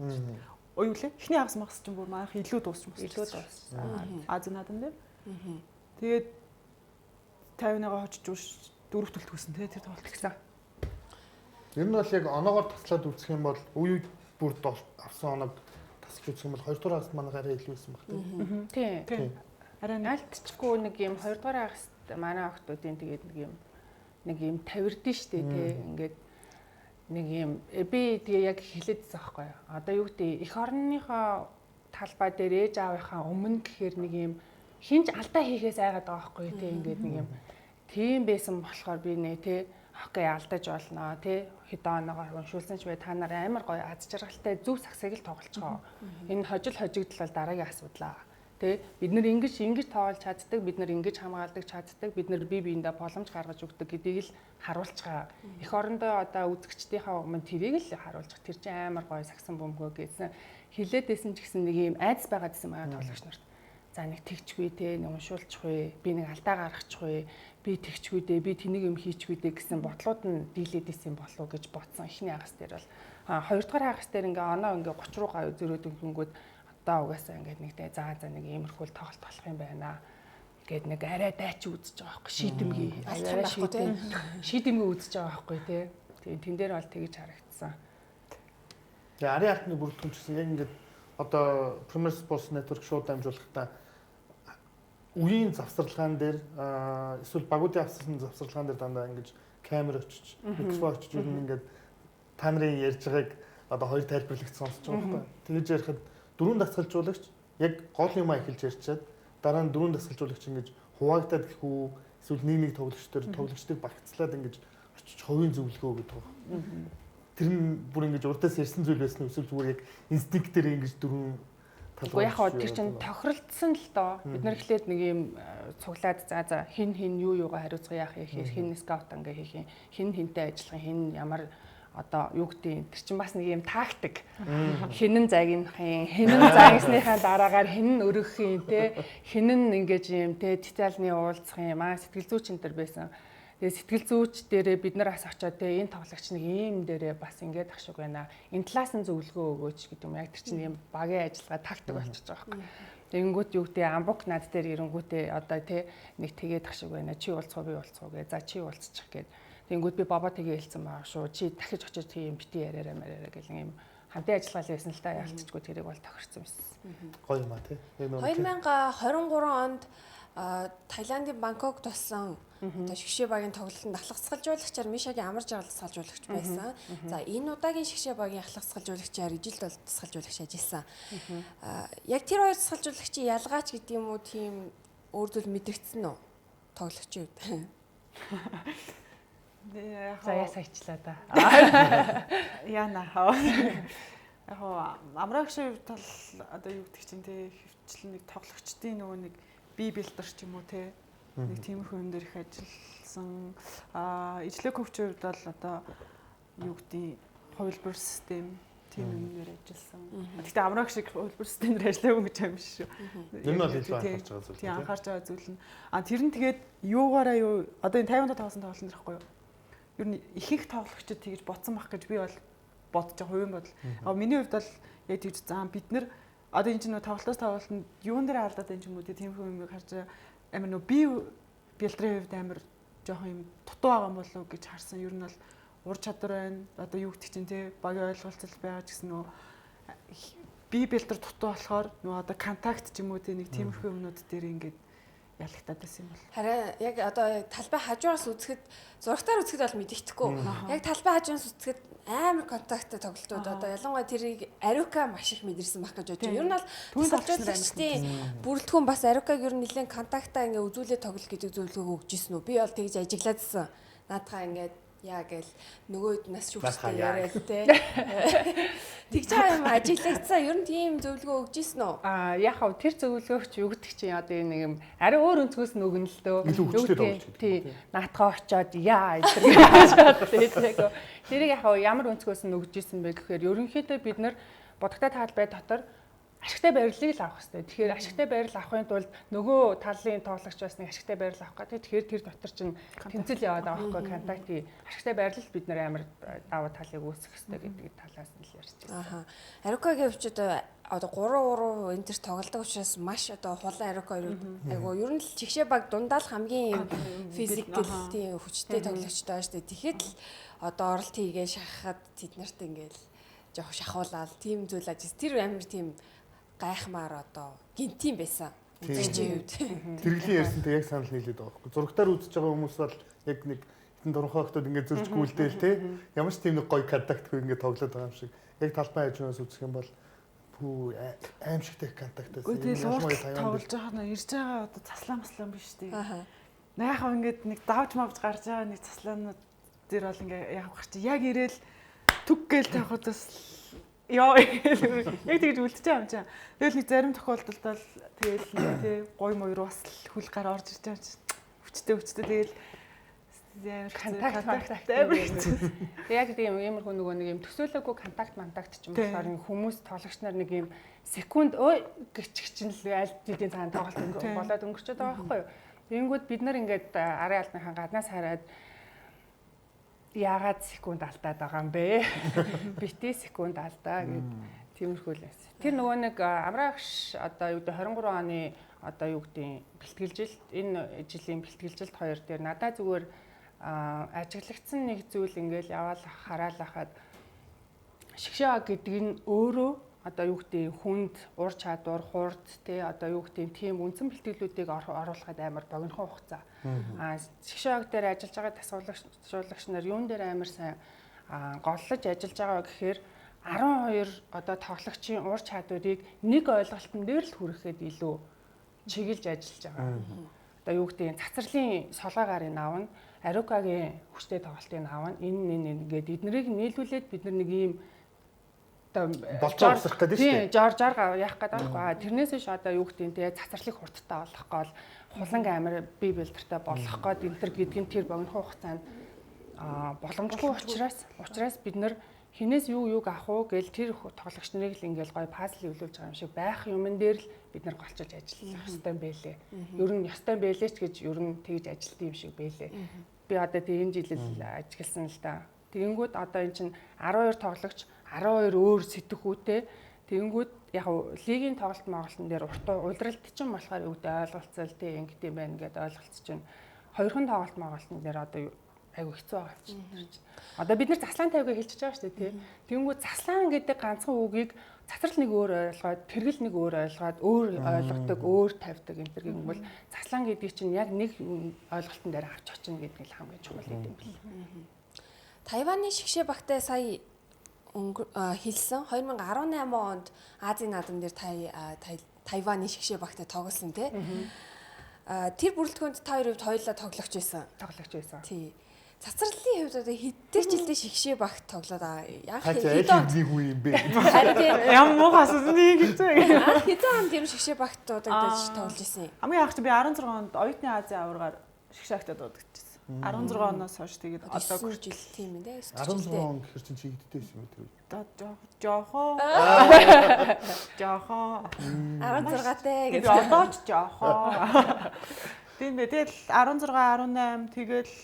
Ой юу лээ? Эхний хагас магас чинь бүр манайх илүү дууссан. Азийн наадам дээр. Тэгээд 50-аагаа хочж 4 төлт хүсэн тий тэр тоглолт гэсэн.
Ер нь бол яг оноогоор таслаад үзэх юм бол үе бүр авсан оног тасч үзэх юм бол 2 дугаар хагас манай гараа илүү байсан баг тий.
Тий. Арай налтчгүй нэг юм 2 дугаар хагаст манай охтуудын тэгээд нэг юм тавирдэн штэ тий. Ингээд нэг юм би тэгээ яг хэлээдсэн байхгүй юу. Одоо юу гэдэг эх орныхоо талбай дээр ээж аавынхаа өмнө гэхээр нэг юм хинж алдаа хийхээс айгаад байгаа байхгүй юу тий. Ингээд нэг юм тийм байсан болохоор би нэ тий. Окей алдаж болно тий. Хэдэн оноогоор уншуулсан ч бай та нар амар гоё аз жаргалтай зөв сагсыг л тоглож байгаа. Энэ хожигдол бол дараагийн асуудал. Тэ бид нэр ингэж тоглож чаддаг, бид нэр ингэж хамгаалдаг чаддаг, бид нэр бие биендээ боломж гаргаж өгдөг гэдгийг л харуулж байгаа. Эх орондоо одоо үзэгчдийнхаа өмнө тэрийг л харуулж байгаа. Тэр чинь амар гоё сагсан бөмбөгөө гэсэн хилээдсэн ч гэсэн нэг юм айдас байгаад гэсэн байгаа тоглогч нарт. За нэг тэгчгүй те, нэг уншуулчихгүй, би нэг алдаа гаргачихгүй, би тэгчгүй дээ, би тэнийг юм хийчихгүй дээ гэсэн бодлууд нь дийлээд исэн болов уу гэж бодсон. Эхний хагас дээр бол 2 дугаар хагас дээр ингээ оноо ингээ 30 руугаа зөрөөд өнгөнгүүд одоо угаасаа ингээ нэг те за нэг иймэрхүү тоглолт болох юм байна гэд нэг арай дайч үзэж байгаа байхгүй шийдэмгий арай шийдэмгий үзэж байгаа байхгүй те. Тэгээ тэн дээр бол тэгж харагдсан.
Тэгээ ари алтны бүрэлдэхүүн гэсэн яг ингээд одоо Premier Sports Network шууд дамжуулахдаа үеийн завсарлагаан дээр эсвэл багуудын авсан завсарлагаан дээр дандаа ингэж камер очиж микрофон очиж ер нь ингээд та нарын ярьж байгааг одоо хоёр тайлбарлагч сонсож байгаа байхгүй. Тэгэж ярихад 4 дасгалжуулагч яг гол юм эхэлж ярьчаад дараа нь 4 дасгалжуулагч ингэж хуваагдаад гэх үү эсвэл нэг тоглогч төр тоглогчдыг багцлаад ингэж очиж хувийн зөвлөгөө гэдэг байна. Тэр нь бүр ингэж урдаас ярьсан зүйл байсан эсвэл зүгээр яг инстинктээр ингэж 4
Уу яг хоо тэр чинь тохиролцсон л доо. Бид нар эхлээд нэг юм цуглаад за хин юу юугаа хариуцгаа яах хин скаут ингээ хийх юм. Хин хинтэй ажиллах хин ямар одоо юу гэдэг тэр чинь бас нэг юм тактик. Хинэн загийнхын хинэн загсныхаа дараагаар хинэн өргөхийн те хинэн ингэж юм те детальны уулзах юм сэтгэл зүйч энэ төр байсан. Тэгээ сэтгэл зүйч дээрээ бид нар бас очиод те энэ тоглогч нэг ийм дээрээ бас ингэж ах шиг байна. Энэ талаас нь зөвлөгөө өгөөч гэдэг юм. Яг тэр чинь юм багийн ажиллагаа тактик болчихж байгаа байхгүй. Тэгэнгүүт юу гэдэг амбук над дээр ирэнгүүтээ одоо те нэг тэгээд ах шиг байна. Чи уулзах би уулзах гэ. За чи уулзчих гээд. Тэгэнгүүт би бабаа тгээ хэлсэн байгаа шүү. Чи дахиж очиж тийм бити яриараа гэл юм хамтын ажиллагаа хийсэн л та ялцчихгүй тэрийг бол тохирсон байсан.
Гоё юм а тий.
2023 онд Таиландын Бангкок тулсан одоо шгшээ багийн тоглолтод ахлагсгалжуулагчаар Мишагийн амар жаргал тасгалжуулагч байсан. За энэ удаагийн шгшээ багийн ахлагсгалжуулагчаар ижил тасгалжуулагч ажилласан. Яг тэр хоёр тасгалжуулагчийн ялгаач гэдэг юм уу тийм өөрөөр мэдрэгдсэн үү? Тоглогчийн үед.
За ясаачлаа да.
Яна хаа. Яг амрагшийн тал одоо юу гэдэг чинь те хөвчлэн нэг тоглогчдын нөгөө нэг бие билдер ч юм уу те нэг тиймэрхүү юм дээр их ажилласан. Ижлэг хөвчийн хувьд бол одоо юу гэдэг хувилбар систем тийм юм дээр ажилласан. Гэхдээ амрагш шиг хувилбар систем дээр ажиллаагүй гэж юм биш шүү.
Энэ бол илүү анхаарч байгаа зүйл.
Тийм анхаарч байгаа зүйл нь. Тэр нь тэгээд юугаараа юу одоо энэ 50-аад тоглосон тоглолт нь байхгүй юу? Ер нь их тоглогчид тэгж бодсон байх гэж би бол бодож байгаа хувийн бодол. Миний хувьд бол яг тэгж бид нар одоо энэ чинь тоглолтоос тоглолтод юун дээр алдаад энэ ч юм уу тиймэрхүү юм харж амар нөө би бэлтрийн хувьд амар жоохон юм дутуу байгаа юм болов гэж харсан. Ер нь бол ур чадвар байна. Одоо юу гэдэг чинь те багийн ойлголцол байгаа ч гэсэн нөө би бэлтэр дутуу болохоор нөө одоо контакт ч юм уу те нэг тиймэрхүү юмнууд дээр ингээд ялагтаад байсан юм бол.
Харин яг одоо талбай хажуугаас үзэхэд зурагтаар үзэхэд бол мэдэгдэхгүй. Яг талбай хажуугаас үзэхэд амар контакттай тоглолтууд одоо ялангуяа тэрийг Арука маш их мэдэрсэн байх гэж бодож байна. Ер нь бол тоглолтчдын бүрэлдэхүүн бас Арукаг ер нь нэлээд контактаа ингээ үзүүлээд тоглох гэдэг зөвлөгөө өгч ирсэн үү? Би бол тэгж ажиглаадсэн. Наадхаа ингээд яа гээл нөгөөд нас шүхтэй яриад те. Тэгж байгаа юм ажиглагдсан. Ер нь тийм зөвлөгөө өгч ирсэн үү?
Яг хав тэр зөвлөгөөгч юу гэдэг чинь одоо энэ нэг юм ари өөр өнцгөөс нь өгнө л дөө. Тий. Наатхаа очоод яа гэдэг. Тэрийг яг ямар өнцгөөс нь өгч ирсэн бэ гэхээр ерөнхийдөө бид нар бодогтой талбай дотор ашигтай барилыг л авах хэрэгтэй. Тэгэхээр ашигтай барил авахын тулд нөгөө талын тоглогч бас нэг ашигтай барил авах гэдэг. Тэгэхээр тэр дотор чинь тэмцэл яваад байгаа байхгүй контакти ашигтай барил бид нэр амар даваа талыг үүсгэх хэрэгтэй гэдэг талаас нь л ярьж байна.
Арукагийн хувьд одоо 3-3 энэ төр тоглодог учраас маш одоо хулан Арука айгу ер нь л чигшээ баг дундаа л хамгийн физикал тийм хүчтэй тоглогчтой шүү дээ. Тэгэхэд л одоо оролт хийгээ шахахад тэд нарт ингээл жоох шахуулаад тийм зүйл ажиж тэр амар тийм гайхмаар одоо гинтийн байсан. Үзэгчийн хувьд.
Тэрглийн ярьсантай яг санал нийлээд байгаа байхгүй. Зурагтаар үзэж байгаа хүмүүс бол яг нэг хитэн дурхоогтод ингээд зөрж гүйлдээл те. Ямар ч тийм нэг гоё контактгүй ингээд тоглоод байгаа юм шиг. Яг талбай хажуунаас үзэх юм бол пүү аимшигтэй контакттай.
Тэгээд тоглож байгаа нь ирж байгаа одоо заслан биш тий. Наяхаа ингээд нэг давж мавж гарч байгаа нэг заслаанууд дээр бол ингээд явах чи яг ирээл түг гээл тавихудаас яа яг тэгж үлдчихэж байгаа юм чинь. Тэгэл нэг зарим тохиолдолд бол тэгэл тий гой муур бас хөл гар орж ирж байгаа юм чинь. Хүчтэй тэгэл контакт яг тийм иймэрхүү нөгөө нэг юм төсөөлөөгүй контакт ч юм болохоор хүмүүс тоглогч нар нэг юм секунд ой гिचгч нь л аль жилийн цаана тоглолт болоод өнгөрчөөд байгаа байхгүй юу. Тэгэнгүүт бид нар ингээд арын албаныхан гаднаас хараад яагаад секунд алдаад байгаа юм бэ? Бити секунд алдаа гэд тиймэрхүү л байсан. Тэр нөгөө нэг амрагш одоо юу гэдэг 23 оны одоо юу гэдэг бэлтгэлжилт энэ жилийн бэлтгэлжилт 2 дээр надад зүгээр ажиглагдсан нэг зүйл ингээл яваал хараал хахад шгшээ гэдэг нь өөрөө одоо юу гэдэг хүнд ур чадвар хурд те одоо юу гэдэг тийм үндсэн бэлтгэлүүдийг оруулахад амар богинохон хугацаа. Шгшээ дээр ажиллаж байгаа тасгалжуулагч нар юун дээр амар сайн голлож ажиллаж байгаа гэхээр 12 одоо тоглогчийн ур чадварыг нэг ойлголтын дээр л хүрэхэд илүү чиглэж ажиллаж байгаа. Одоо юу гэдэг цацралын солгоогоор энэ аавна Арукагийн хүчтэй тоглолтыг аавна энэ ингээд эднэрийг нийлүүлээд бид нар нэг ийм
болцоо усрах гэдэг шүү дээ.
Тийм, жар яах гэдэг байхгүй. Тэрнээс биш одоо юу гэдэг нь тэгээ цацралыг хурдтай болгох гол хуланг амир бие бэлдэртэй болгох гээд энэ төр гэдгийг тэр богино хугацаанд боломжгүй учраас бид нар хинээс юуг авах уу гэл тэр тоглогч нарыг л ингээл гоё пазл ивлүүлж байгаа юм шиг байх юмн дээр л бид нар голчиж ажиллах ёстой байлээ. Ер нь ёстой байлээ ч гэж ер нь тэгж ажилт юм шиг байлээ. Би одоо тэг энэ жил л ажилласан л да. Тэгэнгүүт одоо эн чинь 12 тоглогч 12 өөр сэтгхүүтэй. Тэгэнгүүт яг лигийн тоглолтын дээр улиралт чинь болохоор юу гэдэг ойлголцол тэг ингэдэм байх гэдээ ойлголцож байна. Хоёрхан тоглолтын дээр одоо айгу хэцүү байгаа юм чинь. Одоо бид нар заслаан тавьгаа хэлчихэж байгаа шүү дээ тий. Тэгэнгүүт заслаан гэдэг ганцхан үгийг цацрал нэг өөр ойлгоод, тэргэл нэг өөр ойлгоод, өөр ойлгодог, өөр тавьдаг энэ төр гэх юм бол заслаан гэдэг чинь яг нэг ойлголтын дээр авч очно гэдэг нь хамгийн чухал гэдэг юм бэл.
Тайваны шгшээ багтай сая хэлсэн 2018 онд Азийн наадам дээр Тайваны шгшээ багтай тоглосон тий. Тэр бүрэлдэхүүнд та хоёр хувьд хоёулаа тоглогч байсан. Тий. Цацралын хувьд одоо хэдэн жилдээ шгшээ багт тоглоод байгаа. Яг
хэдэн хүн юм бэ?
Ямар муухай асуусан гэж байна.
Хэдэн он тийм шгшээ багт дуудагдаж тоглож исэн юм.
Хамгийн анх чи би 16 онд оюутны Азийн аваргаар шгшээхтэй дуудагдчихсан. 16 оноос хойш тэгээд одоо
жил тийм ээ тий.
16 он гэхэр чинь чи хэддээсэн юм тэр?
Жохоо.
16-тай
гэж. Одоо ч жохоо. Тийм бэ. Тэгэл 16, 18 тэгэл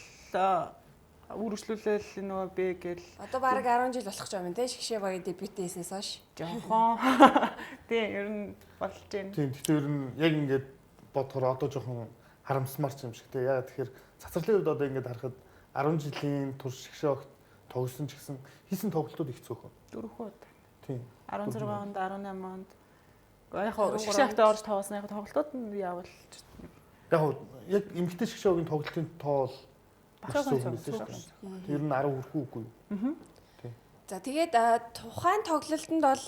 үргэлжлүүлэл нөгөө бэ гэл.
Одоо бараг 10 жил болох ч юм тий шгшээ багийн дебют хийснээс хойш.
Жохоо. Тийм ер нь болж байна.
Тийм тэгэхээр ер нь яг ингээд бодохоор одоо жоохон харамсмар юм шиг тий. Яа тэгэхээр цацралын хувьд одоо ингээд харахад 10 жилийн турш шгшээ огт тоглосон ч гэсэн хийсэн тоглолтууд их цөөхөн.
4 удаа.
Тийм.
16 онд, 18 онд. Яг шгшээхтэй орж тоглосон яг тоглолтууд нь явуулж.
Яг эмэгтэй шгшээгийн тоглолтын тоо бол
багцсан
шүү дээ. Ер нь 10 хүрэх үгүй юу? Тийм.
За тэгээд тухайн тоглолтод бол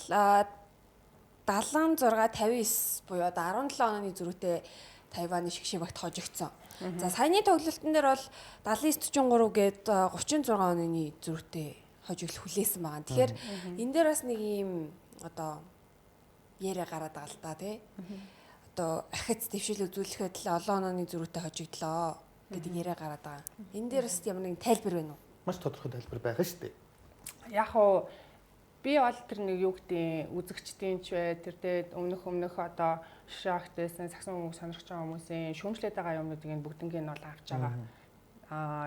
76 59 буюу одоо 17 оны зөрүүтэй Тайваны шгшээ багт хожигдсон. За саяны тоглолтын дээр бол 79-43 гээд 36 оны зөрүүтэй хожиглол хүлээсэн байгаа. Тэгэхээр энэ дээр бас нэг юм одоо яриа гараад байгаа л да тий. Одоо ахиц дэвшил үзүүлэхэд л олон оны зөрүүтэй хожигдлоо гэдэг яриа гараад байгаа. Энэ дээр бас ямар нэгэн тайлбар байна уу?
Маш тодорхой тайлбар байгаа шүү дээ.
Яг уу би бол тэр нэг юу гэдэг үзэгчдийн ч бай тэр дээр өмнөх одоо шахтээсэн сагсан хүмүүс сонирхож байгаа хүмүүсийн шүүмжлээд байгаа юмнуудыг бүгднийг нь бол авч байгаа.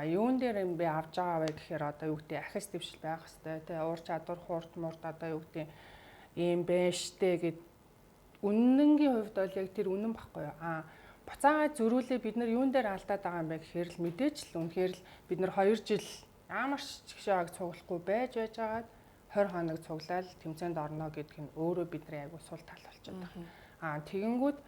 Юун дээр юм бэ авч байгаа вэ гэхээр одоо юу гэдэг ахис дэвшил байх хэвээр тий уур чадвар хурд мурд одоо юу гэдэг ийм байж штэ гэд үнэнгийн хувьд бол яг тэр үнэн баггүй юу. Буцаагаа зөрүүлээ бид нар юун дээр алдаад байгаа юм бэ гэхээр л мэдээж л үнэхээр л бид нар 2 жил ямар ч шгшээг цуглахгүй байж байгаад 20 хоног цуглаад тэмцээнд орно гэдг нь өөрөө бидний айгуу сул тал болчиход байна. Тэгэнгүүт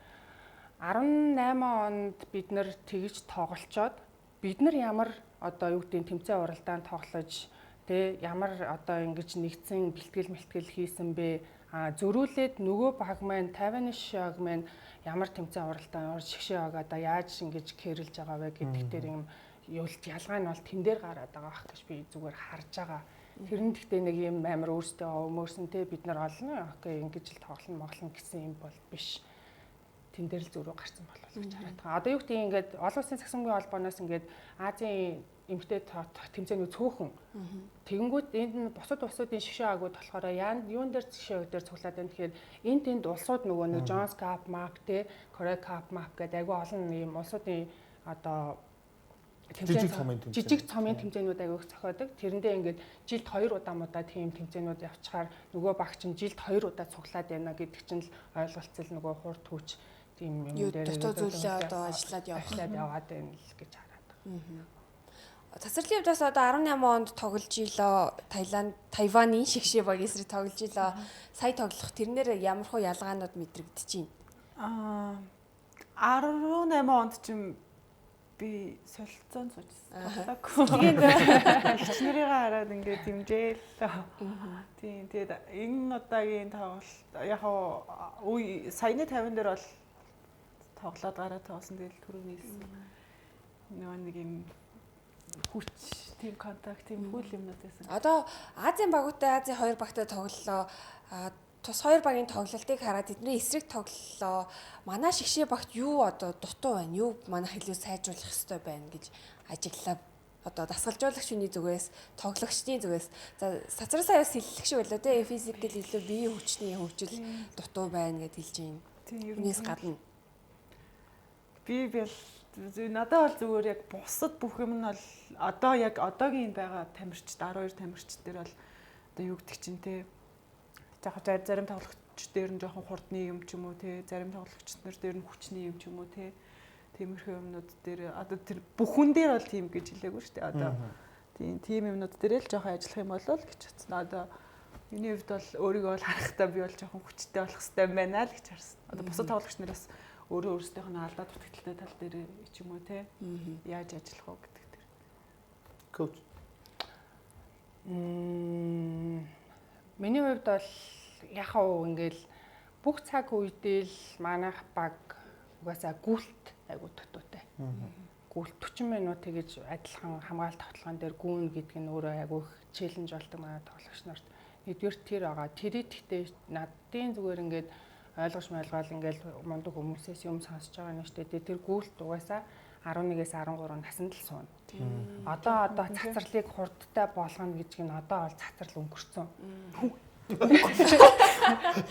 18 онд бид нар тэгж тоглолцоод бид нар ямар одоо юу гэдэг тэмцээн уралдаанд тоглож тэ ямар одоо ингэж нэгдсэн бэлтгэл хийсэн бэ? Зөрүүлээд нөгөө баг маань 50-ны шаг маань ямар тэмцээн уралдаанд орж шгшээ одоо яаж ингэж кэрлж байгаа вэ гэдэг дээр юм ялгаа нь бол тэн дээр гараад байгаа ах гэж би зүгээр харж байгаа. Тэр нь гэхдээ нэг юм амар өөртөө өмөрсөн те бид нар олно окей ингэж л тоглоно гэсэн юм бол биш. Тэн дээр л зөрүү гарсан болов гэж хараад байгаа. Одоо юу гэдэг ингээд олон улсын сагсамгийн холбооноос ингээд Азийн эмэгтэй тэмцээнүүд цөөхөн. Тэгэнгүүт энд нь бусад улсуудын шгшээ агууд болохоор юун дээр шгшээ дээр цуглаад байна тэгэхээр энэ тэнд улсууд нөгөө нэг Jones Cup Map те Korea Cup Map гэдэг айгүй олон юм улсуудын одоо жижиг цомын тэмцээнүүд аяг зохиодог. Тэрэндээ ингээд жилд 2 удаа тийм тэмцээнүүд явчихаар нөгөө багч нь жилд 2 удаа цуглаад байна гэдэг чинь л ойлголцол нөгөө хурд хүч тийм юм дээр
дутуу зүйлээ одоо ажиллаад
яваад байна л гэж хараад байгаа.
Цацралын хувьдаас одоо 18 онд тоглож илоо Тайваны шгшээ баг эсрэг тоглож илоо сая тоглох тэрнэр ямар хөө ялгаанууд мэдрэгдэж байна.
18 онд ч би солилцоон суучихсан. Тэгээд ихчнэрийгээ хараад ингээд дэмжээл. Тийм тэгээд энэ удаагийн тоглолт яг үе саяны 50 дээр бол тоглоод гараад тоглосон тэгэл түрүү нийлсэн. Нэг юм хүч тийм контакт, тийм хүл юмнууд байсан.
Одоо Азийн багуудтай Азийн 2 багтай тоглолоо. Тус 2 багийн тоглолтыг хараад тэдний эсрэг тоглолоо. Манай шигшээ багт юу одоо дутуу байна? Юу манай хэлөө сайжруулах хэрэгтэй байна гэж ажиглаа. Одоо дасгалжуулагч хүний зүгээс, тоглогчдын зүгээс. За сацрасаа бас хэллэх шиг байлаа те. Физикэл илүү биеийн хүчний хөгжил дутуу байна гэд хэлж байна.
Тийм
Юунаас гадна
би надад бол зүгээр яг бусад бүх юм нь бол одоо яг одоогийн байгаа тамирчид 12 тамирчид дээр бол одоо юу гэдэг чинь те зарим тоглогч дээр нь жоохон хурдны юм ч юм уу те зарим тоглогч нар дээр нь хүчний юм ч юм уу те тиймэрхүү юмнууд дээр одоо тэр бүхэн дээр бол тийм гэж хэлээгүй шүү дээ одоо тийм юмнууд дээр л жоохон ажиллах юм болол гэж бодсон. Одоо миний хувьд бол өөрийгөө бол харахтаа би бол жоохон хүчтэй болох хэрэгтэй байна л гэж харсан. Одоо бусад тоглогч нараас өөрөө өөрсдийнх нь алдаа дутагдaltaй тал дээр ч юм уу те яаж ажиллах вэ гэдэг дээр.
Коуч.
Миний хувьд бол яхаа ингээл бүх цаг үедээ л манайх баг угаасаа гүйлт айгуу дутуутай. Гүйлт 40 минут тэгэж адилхан хамгаалалт тоглоом дээр гүүн гэдэг нь өөрөө айгуу челленж болдог манай тоглогч нарт. Нэгдүгээр тэр байгаа. Тэр ихтэй надын зүгээр ингээд ойлгож мэлгаал ингээл мундаг хүмүүсээс юм сонсож байгаа нь шүү дээ. Тэр гүйлт угаасаа 11-ээс 13 наснд л суuna. Одоо цацралыг хурдтай болгоно гэж гин одоо бол цацрал өнгөрцөн.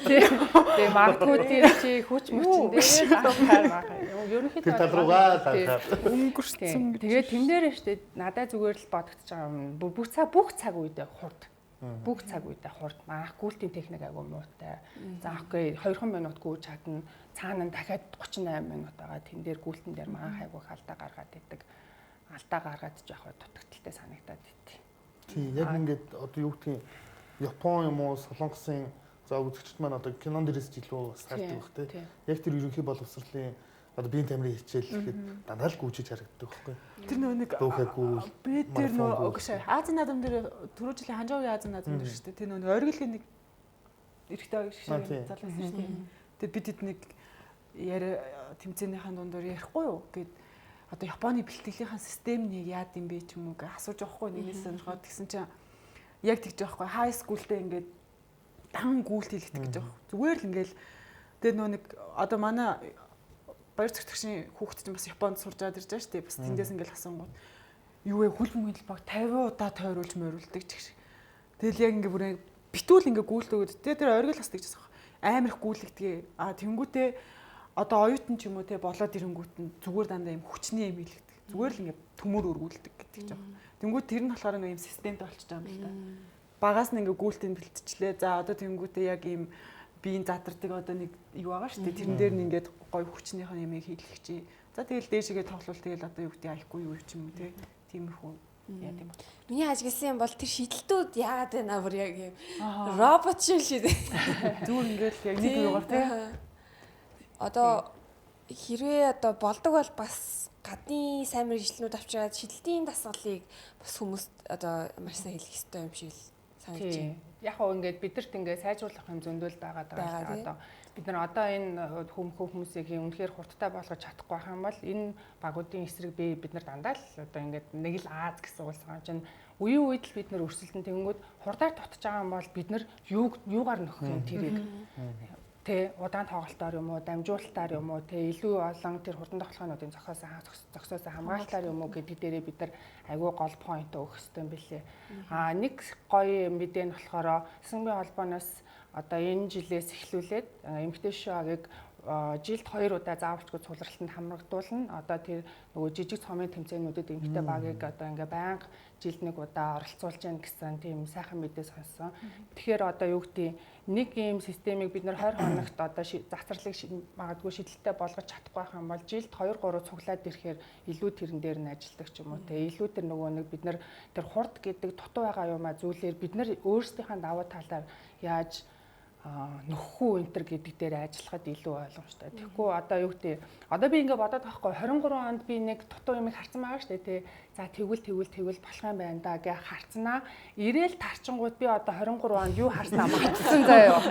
Тэгээ магадгүй тэр чи хүч мөчн дээр авахаар байгаа. Ерөнхийдөө
тэр тал руугаа лахаар
өнгөрцөн. Тэгээ тэн дээр нь шүү дээ. Надад зүгээр л бодогдож байгаа юм. Бүх цаг үедээ хурд. Бүх цаг үедээ хурд. Манайх гүйлтийн техник айгуу муутай. За окей 2 минут гүйж чадна. Цаана нь дахиад 38 минут байгаа. Тэн дээр гүйлтэн дээр манайх айгуу алдаа гаргаад идэг. Алдаа гаргаад жаах дутагдaltaй санагдаад идэв.
Тийм яг ингээд одоо юу гэдгийг Япон юм уу Солонгосын за үзэгчд маань одоо кинон дээрээс ч илүү сардаг бах те. Яг тэр ерөнхий боловсролын одоо биеийн тамирын хичээл гэхэд дандаа л гүйжиж харагддаг байхгүй.
Тэр нэг би тэр Азийн наадам дээр түрүү жилийн ханжаагийн Азийн наадам дээр шүү дээ. Тэр оргилгийн нэг эрэгтэй шиг залуусан шүү дээ. Тэгээ бид нэг тэмцээнийхэн дундор ярихгүй юу гэд одоо Японы бэлтгэлийн систем нэг яад юм бэ ч юм уу гэж асууж байхгүй нэгээс сонирхоод тэгсэн чинь яг тэгж байхгүй хай скултэй ингээд дан гүйлт хийлгдэг гэж байгаа. Зүгээр л ингээл тэгээ нэг одоо манай баяр цогцогчийн хүүхэд чинь бас Японд сурж аваад ирж байгаа шүү дээ. Бас тэндээс ингээл асуунгууд юу вэ хөлбөмбөгийн талбайг 50 удаа тойруулж морилдаг ч гэх шиг. Тэгэл яг ингээ бүр битүүл ингээ гүйлтөөд тэгээ тэр оргил бас тэгж байгаа. Амар их гүйлэгдгээ. Тэнгүүтээ одоо оюутан ч юм уу те болоод ирэнгүүт нь зүгээр дандаа юм хүчний юм хийлгдэг. Зүгээр л ингээ төмөр өргүүлдэг гэдэг ч байгаа. Тэнгүүт тэр нь болохоор нэг юм системтэй болчихж байгаа юм л да. Багаас нь ингээ гүйлтэнд бэлтчихлээ. За одоо тэнгүүтээ яг юм биеийн задардаг одоо нэг юу байгаа шүү дээ. Тэрэн дээр нь ингээд гоё хүчнийхээ ямыг хийлгэх чи. За тэгэл дээшгээ тоглол тэгэл одоо юу гэдэг аяхгүй юу ч юм уу те. Тиймэрхүү яа тийм ба.
Миний ажигласан юм бол тэр шийдэлтүүд яагаад байна бүр яг юм робот шиг шийдэ.
Зүгээр ингээд яг нэг юугаар те.
Одоо хэрвээ одоо болдог бол бас гадны сайн мэргэжлүүд авчираад шидэлтийн дасгалыг бас хүмүүст одоо маш сайн хэлэх хэрэгтэй юм шиг л санагдаж байна.
Яг хөө ингээд бидэрт ингээд сайжруулах юм зөндөл байгаад байгаа. Одоо бид нар одоо энэ хүмүүсийг үнэхээр хурдтай болгож чадахгүй байх юм бол энэ багуудын эсрэг бид нар дандаа л одоо ингээд нэг л Аз гэсэн улс байгаа чинь үеийн үед л бид нар өрсөлдөн тэнгүүд хурдаар тутаж байгаа юм бол бид нар юугаар нөхөх юм тэрийг тэ удаан тоглолтоор юм уу дамжуулалтаар юм уу тэ илүү олон тэр хурдан тоглохоонуудын зогсоос хамгаалтаар юм уу гэдэг дээрээ бид нар айгүй гол point өгөх хэрэгтэй юм билээ. Нэг гоё мэдээ нь болохоор Сэнгийн холбооноос одоо энэ жилээс эхлүүлээд эмэгтэй шоугийг жилд 2 удаа заавалчгүй цугларалтанд хамрагдуулна. Одоо тэр нөгөө жижиг цомын тэмцээнүүдэд эмэгтэй багийг одоо ингээ байнга жилд 1 удаа оролцуулж яах гэсэн тийм сайхан мэдээ сонссон. Тэгэхээр одоо юу гэдэг нэг ийм системийг бид нар 20 хоногт одоо завцралыг магадгүй шидэлтэй болгож чадахгүй байх юм бол жилд 2-3 цуглаад ирэхээр илүү тэрэн дээр нь ажилдаг ч юм уу те. Илүү тэр нөгөө нэг бид нар тэр хурд гэдэг дутуу байгаа юмаа зүйлээр бид нар өөрсдийнхээ давуу талаар яаж нөхөхгүй энтер гэдэг дээр ажиллахад илүү ойлгомжтой. Тэгэхгүй одоо юу гэдэг одоо би ингээ бодоод байхгүй 23 онд би нэг дутуу юмыг харсан байгаа шүү дээ тий. За тэгвэл болох юм байна да гэж харцнаа. Ирээл тарчингууд би одоо 23 онд юу харснаа мартсан заяа.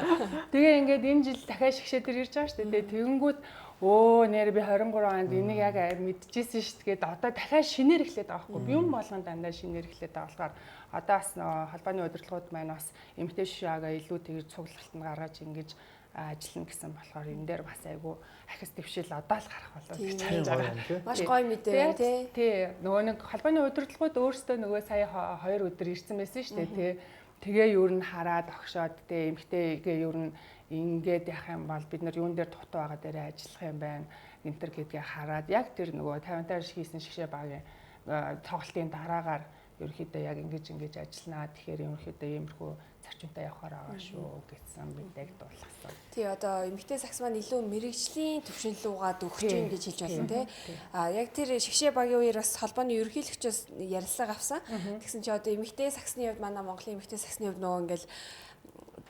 Тэгээ ингээд энэ жил дахиад шигшээ дээр ирж байгаа шүү дээ. Тэгэнгүүт өө нэр би 23 онд энийг яг мэдчихсэн шүү дээ. Одоо дахиад шинээр эхлэхэд байгаа байхгүй. Би юм болгон дандаа шинээр эхлэхэд байгаа болохоор одоо бас холбооны удирдлагууд маань бас эмэгтэй шишээгаа илүү тэгж цуглалтанд гаргаж ингэж ажиллана гэсэн болохоор энэ дээр бас айгүй ахис дэвшил одоо л гарах болов гэж харж байгаа.
Маш гоё мэдээ
тий. Нөгөө нэг холбооны удирдлагууд өөрсдөө нөгөө сая 2 өдөр ирсэн байсан шүү дээ тий. Тэгээ юу н хараад огшоод тий эмэгтэйгээ юу н ингээд яах юм бол бид нар юун дээр дутуу байгаа дээр ажиллах юм байна энтер гэдгийг хараад яг тэр нөгөө 50-таар хийсэн шгшээ багийн тоглолтын дараагаар ерөөхдөө яг ингэж ажилланаа тэгэхээр ерөөхдөө иймэрхүү зарчимтай явахаар байгаа шүү гэсэн мэдээг дуулгасан.
Тий одоо эмэгтэй сакс маань илүү мэрэгжлийн төвшин рүүгээ дөхөж юм гэж хэлж байна тий. Яг тэр шгшээ багийн үеэр бас холбооны ерөнхийлөгчөөс ярилцлага авсан. Тэгсэн чи одоо эмэгтэй саксны хувьд манай Монголын эмэгтэй саксны хувьд нөгөө ингээл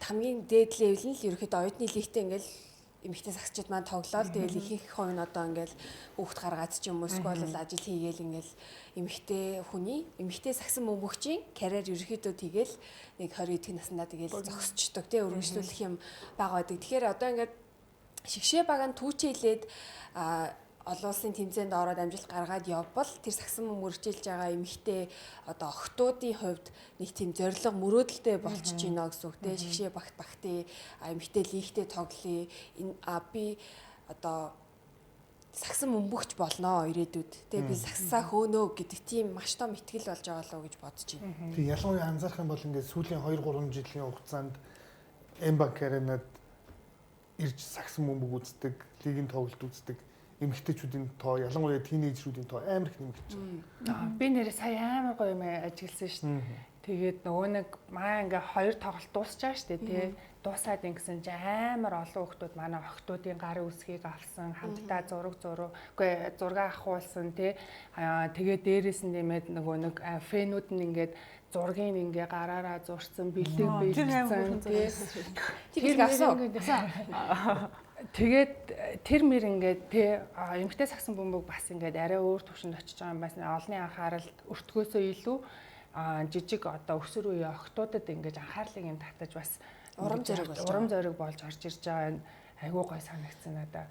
хамгийн дээд левел нь л ерөөхдөө оюутны лигтээ ингээл эмэгтэй саксчид маань тоглоод тэгэл ихэнх хувь нь одоо ингээл хүүхд гаргаад ч юм уу эсвэл ажил хийгээл ингээл эмэгтэй саксан бөмбөгчийн карьер ерөөхдөө тэгэл нэг 20 эдгээр наснда тэгэл зогсчдөг тий өргөжлүүлэх юм байгаа байдаг. Тэгэхээр одоо ингээд шгшээ багаан түүчээлээд олон улсын тэмцээнд ороод амжилт гаргаад явбал тэр саксан мөрөжилж байгаа эмэгтэй одоо охтуудын хувьд нэг тийм зориг мөрөөдөлтэй болчихж байна гэсэн үг те шгшээ багтээ эмэгтэй лигтэй тоглоё би одоо саксан мөнбөгч болноо ирээдүйд те би саксаа хөөнөө гэдэг тийм маш том ихтгэл болж байгаа лөө гэж бодож байна.
Тэг ялангуяа анзаарах юм бол ингээд сүүлийн 2-3 жилийн хугацаанд Эмбанк аренад ирж саксан мөнбөг үздэг, лигийн тоглолт үздэг эмэгтэйчүүдийн тоо ялангуяа тийнейжрүүдийн тоо амар их нэмэгдэж байна.
Би нэрээ сая амар гоё юм ажилласан шүү дээ. Тэгээд нөгөө нэг маа ингээ 2 тоглолт дуусчаа шүү дээ тий. Дуусаад ингэсэн чи амар олон хүмүүс манай охтуудын гарын үсгийг авсан, хамтдаа зураг авахулсан тий. Тэгээд дээрээс нь нэмээд нөгөө нэг фэнүүд нь ингээд зургийг ингээ гараараа зурсан, бэлэг бэлдсэн тий.
Тэр авсан.
Тэгээд тэр мэр ингээд тий эмэгтэй саксан бөмбөг бас ингээд арай өөр төвшөнд очиж байгаа юм байна. Олонний анхааралд өртгөөсөө илүү жижиг одоо өсвөр үеийн охтуудад ингээд анхаарлыг юм татаж бас урам зориг болж орж ирж байгаа нь айгүй гой санагдсан надаа.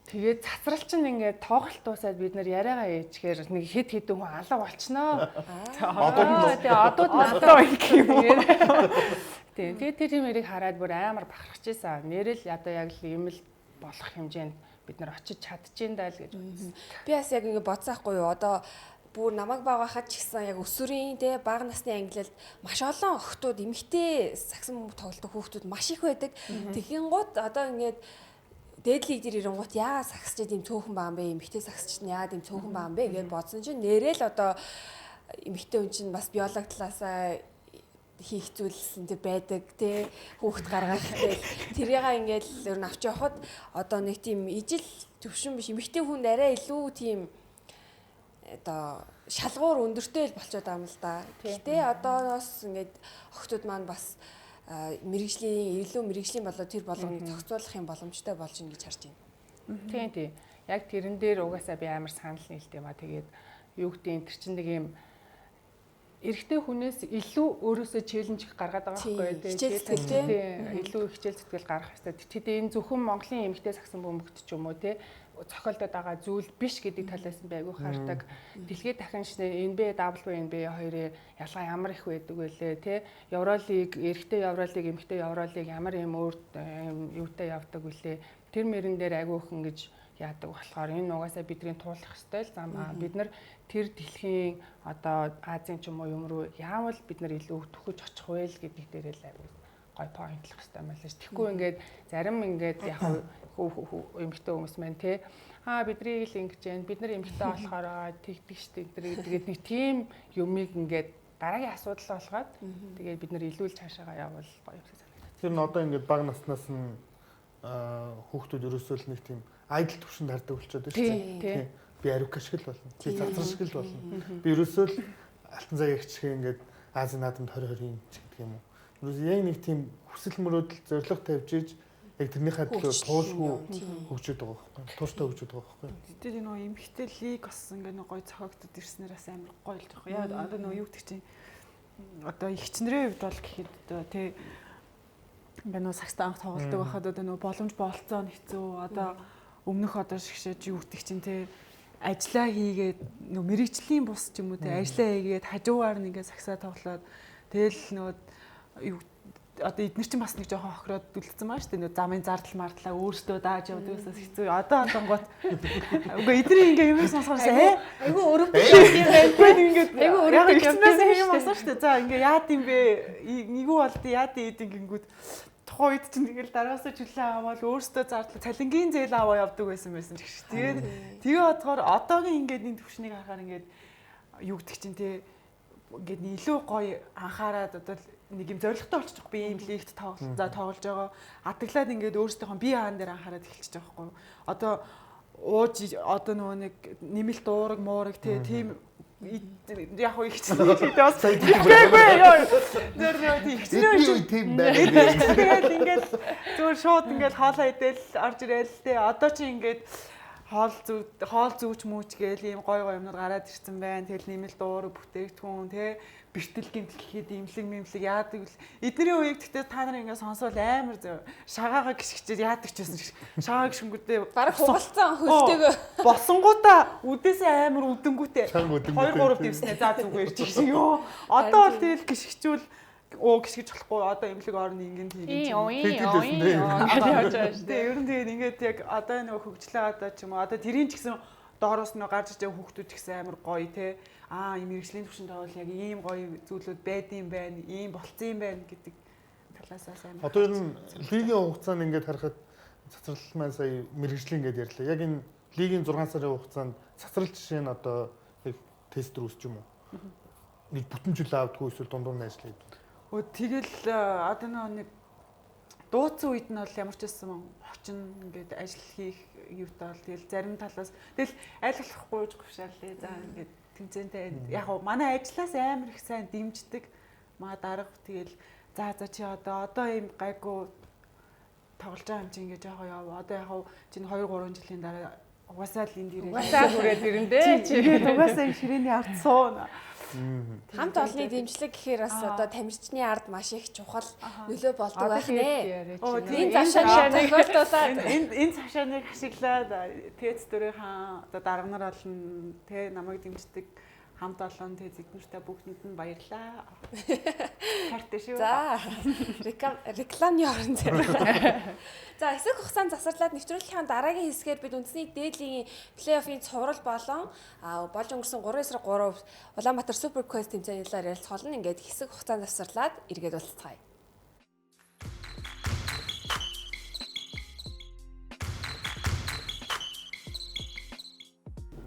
Тэгээд цацрал чинь ингээд тоглолт дуусаад бид нар яриагаа ээжгээр нэг хэд хэдэн хүн алга болчихноо. Одоо надад их юм. Тэгээд тэр юмэрийг хараад бүр амар бахархажсэн. Нэрэл одоо яг л юм л болох хэмжээнд бид нар очиж чадчихээн даа л гэж бодсон.
Би бас яг ингэ бодсаахгүй юу. Одоо бүр намайг багахад ч гэсэн яг өсвөрийн те бага насны ангилалд маш олон охтууд эмэгтэй саксан бөмбөг тоглолтын хүүхдүүд маш их байдаг. Тэгхийн гут одоо ингээд дээдлийг дээр ирэнгуут яа саксчид юм цөөхөн байгаа юм бэ? Эмэгтэй саксчид нь яа юм цөөхөн байгаа юм бэ гэж бодсон чинь нэрэл одоо эмэгтэй хүн чинь бас биологи талаасаа хийх зүйлсэн тэ байдаг тэ хүүхд гаргах тэл тэрийг ингээд ер нь авч явахад одоо нэг тийм ижил төвшин биш эмэгтэй хүнд арай илүү тийм одоо шалгуур өндөртэй л болчиход байгаа юм л да. Гэтэ одооноос ингээд охтууд маань бас мэрэгжлийн болоо тэр болгоныг зохицуулах юм боломжтой болж ин гэж харж байна.
Тийм. Яг тэрэн дээр угаасаа би амар санал нийлдэв юм а. Тэгээд юу гэдэг энэ төр чинь нэг юм эрэгтэй хүнээс илүү өөрөөсөө челленж гаргаад байгаа байхгүй тийм илүү хичээл зүтгэл гаргах хэрэгтэй. Тэгэхдээ энэ зөвхөн Монголын эмэгтэй саксан бөмбөгт ч юм уу тий цохиолдод байгаа зүйл биш гэдэг талаас нь айгүй хардаг. Дэлхийд дахин шинэ NBA, WNBA хоёрын ялгаа ямар их байдаг вүлээ тий Евролиг, эрэгтэй Евролиг, эмэгтэй Евролиг ямар юм өөр юутай явдаг вүлээ. Тэр мөрөн дээр айгүй их ингэж яадаг болохоор энэ угаасаа бидний туулах ёстой л зам аа. Бид нар тэр дэлхийн одоо Азийн ч юм уу юм руу яавал бид нар илүү төхөж очих вэ л гэдэг дээрээ л айгүй гой поинтлах хэрэгтэй юм байна л ш. Тэгэхгүй ингээд зарим ингээд яг эмэгтэй хүмүүс маань те бидний л ингэж जैन бид нар эмэгтэй болохоор тэгдэг штэ тэгээд нэг тийм юмыг ингээд дараагийн асуудал болгоод тэгээд бид нар илүү л цаашаа явбал гоё юм санагдав.
Тэр нь одоо ингээд бага наснаас нь хүүхдүүд ерөөсөө л нэг тийм айдл төвшөнд хардаг болчиход байна шүү дээ. Би ариук шиг л болно. Би цацрал шиг л болно. Би ерөөсөө л алтан цагийн гिचхээ ингээд Азийн наадамд 2020 гэдэг юм уу. Ерөөсөө яг нэг тийм хүсэл мөрөөдөл зориг тавьж ийж яг тэрнийхээ төлөө туушгүй хөгжөөд байгаа байхгүй. Тууштай хөгжөөд байгаа байхгүй.
Тэр нөгөө эмхтэй лиг бас ингээд нэг гой цохогдод ирснээрээс амар гоё л жоох. Яа одоо нөгөө юу гэдэг чинь одоо ихчнэрийн хувьд бол гэхэд одоо тий ингээд нөгөө сакстай анх тоглолдог байхад одоо нөгөө боломж болцоо нь хэцүү. Одоо өмнөх одоо шигшээж юу гэдэг чинь те ажиллаа хийгээд нөө мэрэгжлийн бус ч юм уу те ажиллаа хийгээд хажуугаар нь ингээд сагсаа тоглоод тэгэл нөгөө юу одоо эдгээр чинь бас нэг жоохон хохироод дүлцсэн маа шүү дээ. Нөө замын зардал мардлаа өөртөө дааж явдгаас хэцүү. Одоо гот үгүй эдний ингээ юм сонсохоос
айгүй өрөвдөж юм байна.
Ингээд
Айгүй өрөвдөж
явдгаас юм асууж шүү дээ. За ингээ яад юм бэ? Нэгүү болд яад ийдэг гингүүд тухайн үед чинь тэгэл дараасаа чөлөө аваад өөртөө зардал цалингийн зээл аваа явдаг байсан ч гэж. Тэгээ бодохоор одоогийн ингээд энэ төвшнийг харахаар ингээд юу гэдэг чинь те ингээд илүү гоё анхаарад одоо нэг юм зоригтой болчих би ийм лигт тоглож байгаа. Атаглаад ингээд өөрсдийнхөө бие хаан дээр анхаарал эхэлчих байгаа байхгүй. Одоо ууж одоо нөгөө нэг нэмэлт уураг муураг тийм яг уу ихсэн хэлээд бас сайдгүй ёо. Тэр нэг ихсэн
тийм байна.
Тэгээд ингээд зүгээр шууд ингээд хоолоо идэл орж ирээл те одоо чи ингээд хоол зүүч мүүч гээл ийм гой юмнууд гараад ирсэн байна. Тэгэл нэмэлт уураг бүтээгдэхүүн те бэртэл гэмтэл гэхэд имлэг мэмлэг яадаг л эдний үеиг гэхдээ та нар ингээд сонсвол амар шагаага гიშгчээд яадаг ч байсан шагаа гიშгүнгүүдээ
бараг хугалцсан хөлтэйгөө
босонгуудаа үдээсээ амар үдэнгүүтэй 2 3 дэвснэ за зүгээр чи ёо одоо бол тэгэл гიშгчүүл гიშгэж болохгүй одоо имлэг орны ингээд хийгээд ер нь тэгээд ингээд яг одоо нэг хөгжлөө одоо ч юм уу одоо тэрийн ч гэсэн доороос нь гарч иж хүүхдүүд гэсэн амар гоё те ийм мэрэгжлийн төвшөнд тавал яг ийм гоё зүйлүүд байдсан байна, ийм болцсон байна гэдэг талаасаа сайн.
Одоо ер нь лигийн хугацаанд ингээд харахад цацрал маань сая мэрэгжлийн гэдээ ярьлаа. Яг энэ лигийн 6 сарын хугацаанд цацрал жишээ нь одоо яг тест рүү үсч юм уу? Нэг бүтэн жил авдаггүй эсвэл дундуур нь ажиллаад.
Тэгэл одоо нэг дууцсан үед нь бол ямар ч байсан хочин ингээд ажил хийх юутай бол тэгэл зарим талаас тэгэл айлгалахгүй гэж гүшаалээ. За ингээд тэмцэнтэй яг гоо манай ажлаас амар их сайн дэмждэг маа дарга тэгэл за чи одоо ийм гайгүй тоглож байгаа юм чи ингээд яг яав одоо яг чинь 2 3 жилийн дараа угаасаа л энд ирээ
угаасаа хүрээд ирэндээ чи
угаасаа ширээний ард суuna.
Хамт олонний дэмжлэг гэхээр бас одоо тамирчны ард маш их чухал нөлөө болдог байх нэ. Энэ завшааныг тохиолдуулаад
энэ завшааныг ашиглаад тэц дөрөв хаан одоо дарга нар олон тэ намайг дэмждэг хамт олон тэ зэгнэртэй бүгдэнд нь баярлаа. Хартай шүү.
За рекламны орон зай. За хэсэг хугацаанд засварлаад нэвтрүүлгийн дараагийн хэсгээр бид үндэсний дээдлийн плей-оффын цуврал болон болж өнгөрсөн 3 эсрэг 3 Улаанбаатар Супер Квест тэмцээний талаар ярилцгаална. Ингээд хэсэг хугацаанд засварлаад эргээд уулзцгаая.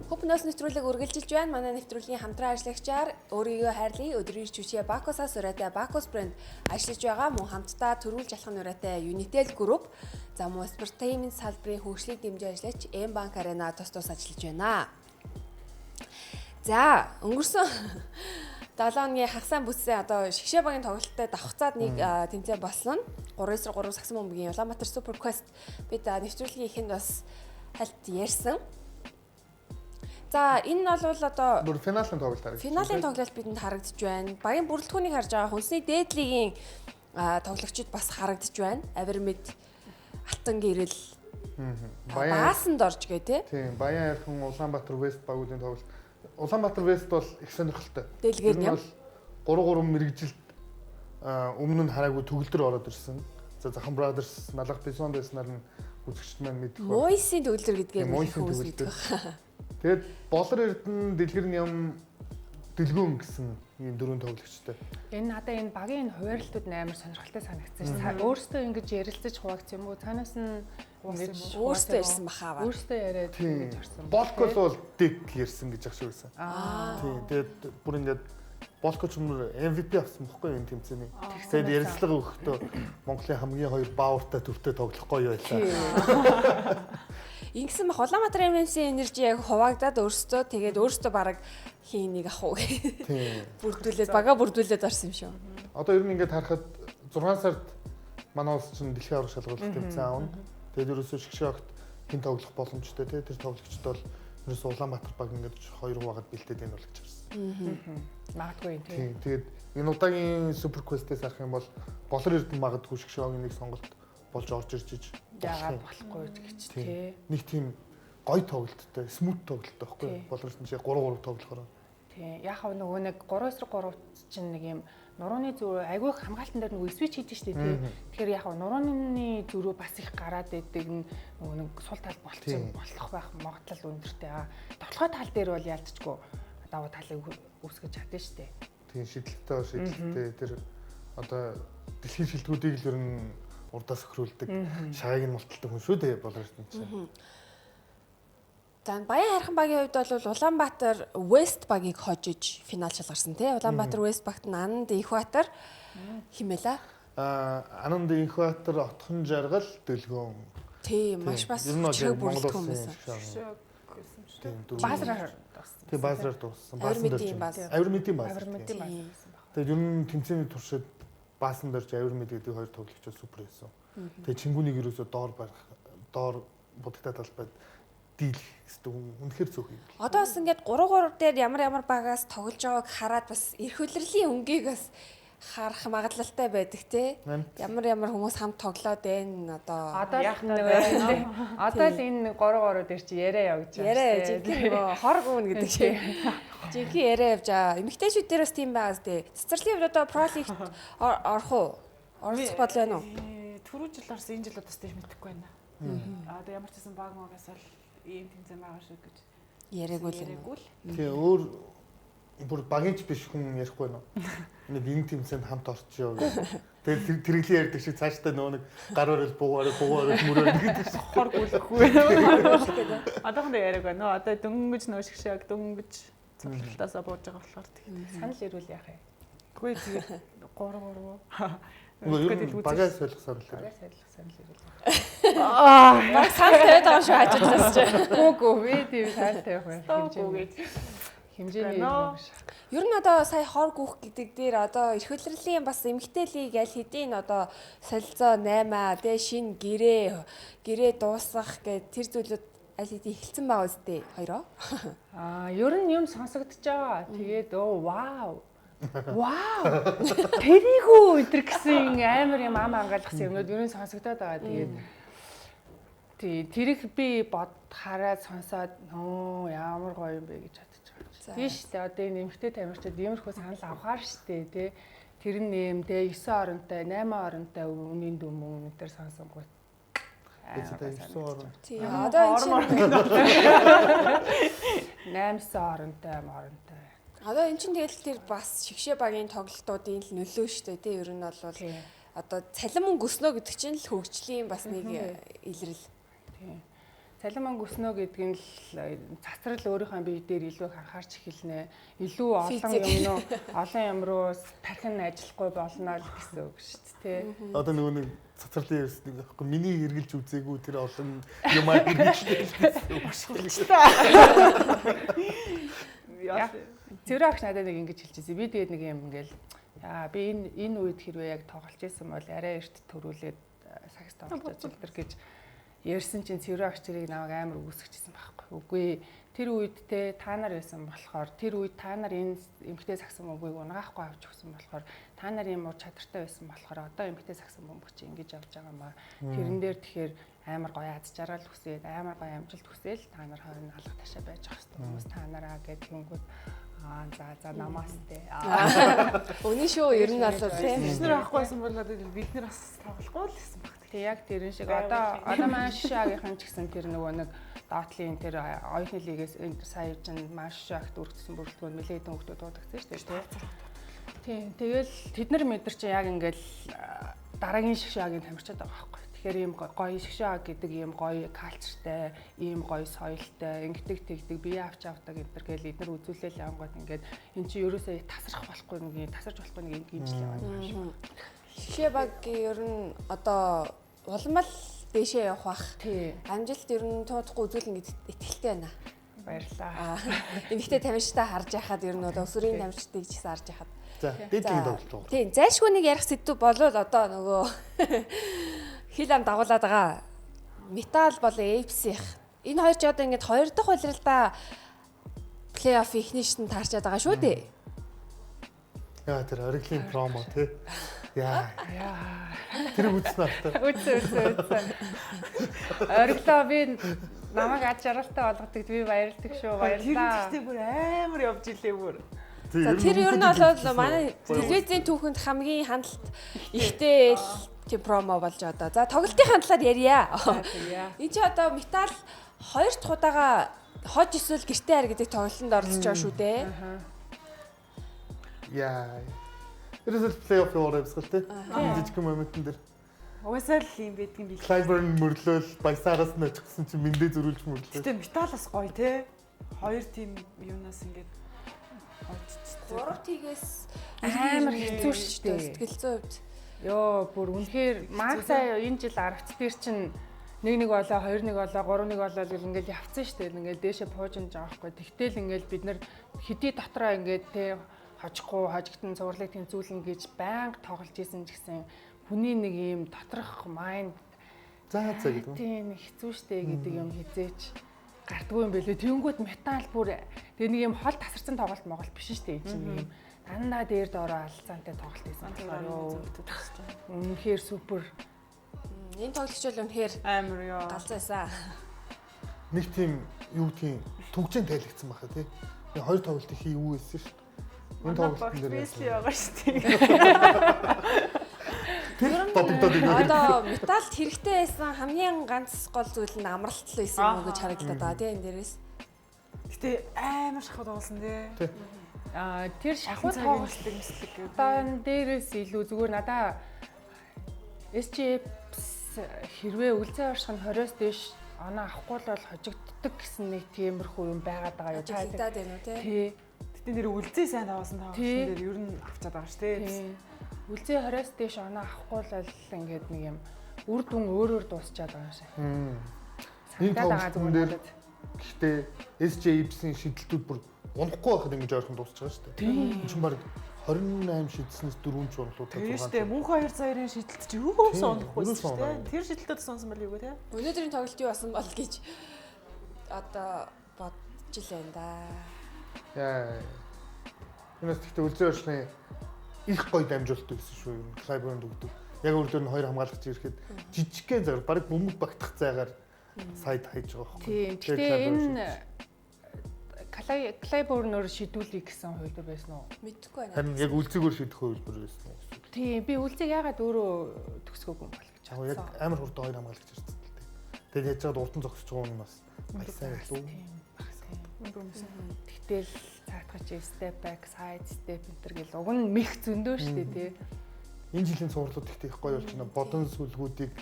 Хупнос нэвтрүүлэг үргэлжилж байна. Манай нэвтрүүлгийн хамтран ажиллагчаар өөрийгөө хайрлын өдрийн жүжиг Бакусаас ураатай Бакус брэнд ажиллаж байгаа мөн хамтдаа төрүүлж алхах ураатай Unitel Group за мөн спортын салбарын хөгжлийг дэмжиж ажиллаж M-Bank Arena тус ажиллаж байна. За өнгөрсөн 7 өдрийн хагасаа бүтсэн одоо шгшээ багийн тоглолтод давхцаад нэг тэмцээн болсон. 3-3 сагсан бөмбөгийн Улаанбаатар Супер Квест бид нэвтрүүлгийн эхэнд бас хальт ярьсан. За энэ нь бол одоо
бүр финалийн тоглолт харагдаж байна.
Финалийн тоглолт бидэнд харагдаж байна. Багийн бүрэлдэхүүнийг харж байгаа хүнсний дээдлигийн тоглогчид бас харагдаж байна. Авирмэд Алтан гэрэл Баасанд орж гээ тий.
Тийм, Баян хайрхан Улаанбаатар Вест багуудын тоглолт. Улаанбаатар Вест бол их сонирхолтой.
Дэлгэр юм.
3 мэрэгжилд өмнө нь хараагүй төгөлдөр ороод ирсэн. За Захан Brothers, Налах Бison дэснаар нь үзэгчд маань мэдэх байна.
Мойсын төгөлдөр гэдгээр
хүмүүс мэддэг. Тэгээд Болор Эрдэнэ дэлгэр нь юм дэлгүүн гэсэн ийм 4 тоглогчтой.
Энэ надаа энэ багийн хуваарлтууд амар сонирхолтой санагдсан. Өөрөөсөө ингэж ярилцаж хуваагдсан юм уу? Цаанаас нь ингэж
өөрөөсөө ирсэн бахаа.
Өөрөөсөө яриад ингэж орсон.
Болкол бол дэг ярьсан гэж ах шиг байсан. Тийм. Тэгээд бүр ингээд Болко ч юм MVP авсан бохгүй энэ тэмцээний. Тэгээд ярилцлага өгөхдөө Монголын хамгийн хоёр баавартай төвтэй тоглох гоё байлаа.
Ингэсэн бах Улаанбаатар MMC Energy яг хуваагдаад өөрөөсөө тэгээд өөрөөсөө бараг хийн нэг ах уу. Тийм. Бүрдүүлээд бага бүрдүүлээд орсон юм шүү.
Одоо ер нь ингээд харахад 6 сард манай улс чинь дэлхийн аврах шалгуулалт тэмцээн аавна. Тэгээд ерөөсөө шгшээ огт хин тоглох боломжтой тий. Тэр тоглогчд бол ерөөсөө Улаанбаатар баг ингээд 2 хуваагаад бэлдээд энэ бол гэж харсан.
Магадгүй тий.
Тэгээд энэ удаагийн Супер Квестээс харах юм бол Болор Эрдэнэ магадгүй шгшээгийн нэг сонголт болж орж ирж
яагаад болохгүй гэж тий.
Нэг тийм гоё тоглолттой, смут тоглолттой байхгүй боловч чи 3-3 тоглохоор.
Тий. Яхав нөгөө нэг 3-3 чинь нэг юм нурууны зүрх айгүй хамгаалтан дээр нөгөө свич хийдэг шүү дээ тий. Тэгэхээр яхав нурууны зүрх бас их гараад идэг нөгөө нэг сул тал болчих болох байх магадлал өндөртэй. Тоглохоо тал дээр бол ялцчихгүй даваа талыг үүсгэж чадна шүү дээ.
Тийм шидэлтэй тэр одоо дэлхийн шилдэгүүдийг л ер нь урдаас өхрүүлдэг, шагийг нь мулталдаг хүн шүү дээ боловч чинь.
За Баян Хайрхан багийн хувьд бол Улаанбаатар West багийг хожиж финал шалгарсан тий. Улаанбаатар West багт Ананд Ихбаатар химээлээ.
Ананд Ихбаатар отхон жаргал дэлгөөн.
Тий, маш бас чиг бүрэлдэхүүн хүн байсан.
Баазраар
тий баазраар дууссан.
Авир
мэдийн бааз. Тэгээд ер нь тэмцээний туршид баасан дээр авир мэд гэдэг хоёр тоглогч супер байсан. Тэгээд Чингүнийг ерөөсөө доор будагтаа талбайд дийл гэсэн үнэхээр зөв юм.
Одоо бас ингээд 3-3 дээр ямар багаас тоглож байгааг хараад бас эрх хүлрэлийн өнгийг бас харах магадлалтай байдаг те. Ямар хүмүүс хамт тоглоод байна одоо
яах нэг одоо л энэ 3-3 дээр чи яриа явж байгаа.
Яриа явж нөгөө хор гүн гэдэг шиг. Жинхэнэ яриа явж байгаа. Эмэгтэйчүүд дээрээс тийм байгаас те. Цэцэрлэгийн хувьд одоо Pro League орох уу? Орох бодол байна уу?
Түрүү жил орсон энэ жил одоо стэйж мэдэхгүй байна. Одоо ямар ч гэсэн баг магаас л ийм тэмцээн байгаа шүү гэж
яриаггүй л.
Тэгээ өөр бүр багийнч биш хүн ярихгүй нөө. Нэг энэ тэмцээнд хамт орчихё гэх. Тэгээд тэрэглийн ярьдаг шиг цаашдаа нөгөө нэг гар өрөл бугаараа мөрөөр гэдэг
хор гүйлэхгүй. Одоохондоо яриаг байна. Одоо дөнгөж нөө шгшээг дөнгөж цогцолтоосоо бууж байгаа болохоор
санал ирүүл яах юм.
Үгүй тэгээд 3
багаас солихсоор л.
Багаас солих санал ирүүл.
Баг санал тавиад байгаа шүү хажуудлаас чи.
Гүү тийм санал тавих байх. Хэмжээний юм шиг.
Ер нь одоо сая хор гүөх гэдэг дээр одоо эрх хүлрэлийн бас эмэгтэй лиг аль хэдийн одоо солилцоо 8 тэ шин гэрээ дуусгах гэд тэр зүйлүүд аль хэдийн эхэлсэн байгаа үстэй хоёроо.
Ер нь юм сонсогдож байгаа. Тэгээд вау. Тэрийгүү өдр гэсэн амар юм ангаалгасан юмнууд ер нь сонсогдоод байгаа. Тэгээд тэрийг би бод хараад сонсоод ямар гоё юм бэ гэж бодож байгаа. Тийш л одоо энэ эмэгтэй тамирчид иймэрхүү санал авахар штэ тий. Тэр нь нэм тий 9 оронтой 8 оронтой үнийн дүм өнөдөр сонсонгууд.
Тий одоо энэ
8 оронтой моронтой.
Одоо эн чинь тэгэл тэр бас шигшээ багийн тоглолтуудын л нөлөө штэ тий. Ер нь бол одоо цалин мөнгө өснө гэдэг чинь л хөгжлийн бас нэг илрэл.
Тий. Цалин мөнгө өснө гэдэг нь л цацрал өөрийнхөө бие дээр илүү анхаарч эхэлнэ. Илүү олон юм руу тархин ажиллахгүй болно л гэсэн үг шүү дээ.
Одоо нөгөө нэг цацралын ерс нэг аахгүй миний хэрглэж үзээгүй тэр олон юмаа хэрэгжүүлсэн үг шүү дээ.
Тэр агш надад нэг ингэж хэлчихсэн. Би тэгээд нэг юм ингээл би энэ үед хэрвээ яг тоглож исэн бол арай эрт төрүүлээд сакс тоглож ажилладаг гэж ярьсан чинь цэврэ агч тэрийг намайг амар үүсгэжсэн байхгүй. Үгүй тэр үед те та нар байсан болохоор тэр үед та нар энэ эмгтэй саксан бөмбөгийг унгаахгүй авч өгсөн болохоор та нар юм уу чадртай байсан болохоор одоо эмгтэй саксан бөмбөг чи ингэж авч байгаа маа. Тэрэн дээр тэгэхээр амар гоё аз жаргал хүсээд амар гоё амжилт хүсээл та нар хойно алга ташаа байж ах хэвээр хүмүүс та нараа гэдэг хөнгөд за намасте.
Өний шүү ер нь бол тийм.
Бид нар авахгүйсэн бол бид нар бас тоглохгүй л гэсэн баг.
Тэг яг тэрэн шиг одоо маш шаагийнхан ч гэсэн тэр нөгөө нэг доотлын тэр оюутны лигээс сая чинь маш шаагт үргэлжсэн бүрэлдэхүүн нэлээд хэдэн хүмүүс дуудагдсан шүү дээ. Тийм. Тэгэл тэд нар мэдэр чинь яг ингээл дараагийн шаагийн тамирчаад байгаа байхгүй. Тэгэхээр ийм гоё шгшаа гэдэг ийм гоё калчертай, ийм гоё соёлтой, ингэдэг тэгдэг бие авч авдаг энэ төр гэл эднэр үзүүлэл явангууд ингээд эн чинь ерөөсөө тасрах болохгүй нэг тасарч болохгүй нэг гинжил яваад байгаа юм шиг.
Шигшээ баг ер нь одоо улмал дэшээ явах бах. Амжилт ер нь туудахгүй үзүүлнэ гэдэгт итгэлтэй байна.
Баярлалаа.
Эмэгтэй тамирчтай харж яхад ер нь одоо өсвөрийн тамирчдыг ч гэсэн харж яхад.
За, дэдийг тоглож байгаа.
Тийм, зайлшгүй нэг ярих сэдв болвол одоо нөгөө хил ам дагуулад байгаа. Метал болон Эйпсих. Энэ хоёр ч одоо ингээд хоёр дахь улиралдаа плей-офф ихнийшн таарчаад байгаа шүү дээ.
Яа тэр ориглийн промо тий. Яа. Тэр үзсэн аа.
Үгүй. Орглоо би намайг аж аргалтай болгодог би баярлдаг шүү. Баярлалаа.
Тэр бүр амар явж илээ бүр.
За тэр ер нь бол манай телевизийн түүхэнд хамгийн хяналт ихтэй тийм промо болж одоо. За тоглолтын талаар ярья. Энд чи одоо метал 2 дахь удаага хож эсвэл гэртээ хар гэдэг тоглолтод оролцож байгаа шүү дээ.
Яа. Ерөөсөө плей-офф явуулсан тий. Жижиг моментэн дээр.
Уусаал юм байдгийн бий.
Clyburn мөрлөөл баясаараас нь очихсан чинь мэндээ зөрүүлж мөрлөө.
Гэтэ металлас гоё те. Хоёр тим юунаас ингээд ойцчихсан.
3 тгээс
амар хэцүү шүү дээ.
Сэтгэлзэн хувьд.
Йоо, бүр үнэхээр Максаа энэ жил аргачлаар чинь 1-1 болоо, 2-1 болоо, 3-1 болоо гэл ингээл явцсан шүү дээ. Ингээл дээшээ пуужин жаахгүй. Тэгтэл ингээл бид нар хэдий дотроо ингээд те хожихгүй, хожигдсон цувралыг тэнцүүлнэ гэж байнга тоглож исэн ч гэсэн хүний нэг юм доторх майнд
За гэдэг.
тийм хэцүү штэ гэдэг юм хизээч гардгүй юм бэлээ. Тэнгүүд метал бүр тэгээ нэг юм хол тасарсан тоглолт моголт биш штэ. Энэ чинь нэг юм дандаа дээр доороо алцаантай тоглолт хийсэн. Үнэхээр супер.
Энэ тоглогч бол үнэхээр
Амар ёо.
галзайсан.
Нэг тийм юу гэдгийг түгжэн тайлгдсан баха тий. Энэ хоёр тоглолтын хий юу байсан шүү дээ. Энэ тоглолтын дээр
Бэсли байгаа шүү дээ.
тэр додогдоод ирэв.
Одоо металд хэрэгтэй байсан хамгийн ганц гол зүйл нь амралт л байсан юм уу гэж харагдаад байгаа тийм энэ дээрээс.
Гэтэ амар шахаад уулсан тий.
Тэр шахуу
тоглолтыг мэслэг гэдэг.
одоо дээрээс илүү зүгээр надаа SGX хэрвээ үлзий орших нь 20-оос дээш оноо авахгүй бол хожигддаг гэсэн нэг тиймэрхүү юм байгаад байгаа юу.
Хажигдаад байна уу тий.
Тий.
Гэтэ нэр үлзий сайн тавсан тоглолтын дээр ер нь авчаад байгаа шүү дээ.
Үлзий 20-оос дээш оноо авахгүй бол ингээд нэг юм үр дүн өөрөөр дуусчаад байгаа юм шиг.
Энэ тоглолтын дээр гэхдээ SJX-ийн шидэлтүүд бүр унахгүй байхад ингэж ойрхон дуусч байгаа шүү дээ. Энэ чинь баг 28 шидснээс 4 журлууд
Тийм шүү дээ. Мөнх 2 сарын шидэлт чи юус унахгүй шүү дээ. Тэр шидэлтүүд сонсон байл юу те.
Өнөөдрийн тоглолт юу басан бол гэж одоо бодож илэн да.
Яа. Энэс гэхдээ үлзий оршны их гоё дамжуулалт байсан шүү юм. Clyburn дөгдөв. Яг өөрөөр нь хоёр хамгаалагч ирэхэд жижигхэн заяр баг бөмбөг багтах зайгаар сайд хайж байгаа байхгүй.
Тийм. Гэхдээ энэ Clyburn-оор шидүүлэх гэсэн хувилбар байсан уу?
Мэдхгүй байна.
Харин яг үлзийгээр шийдэх хувилбар байсан уу?
Тийм. Би үлзийг яагаад өөрөө төгсгөөгүй юм бол гэж
Яг
бодсон.
амар хурдан хоёр хамгаалагч ирсэн л дээ. Тэгээд яаж чад урдан зогсож байгаа юм бас баясаа илүү.
Тэгтэл цаатгач step back, side step энэ гэл уг нь мэх зөндөө шүү дээ тий.
Энэ жилийн цувралууд ихтэй их гоё болж байна. Бодон сүлгүүдийг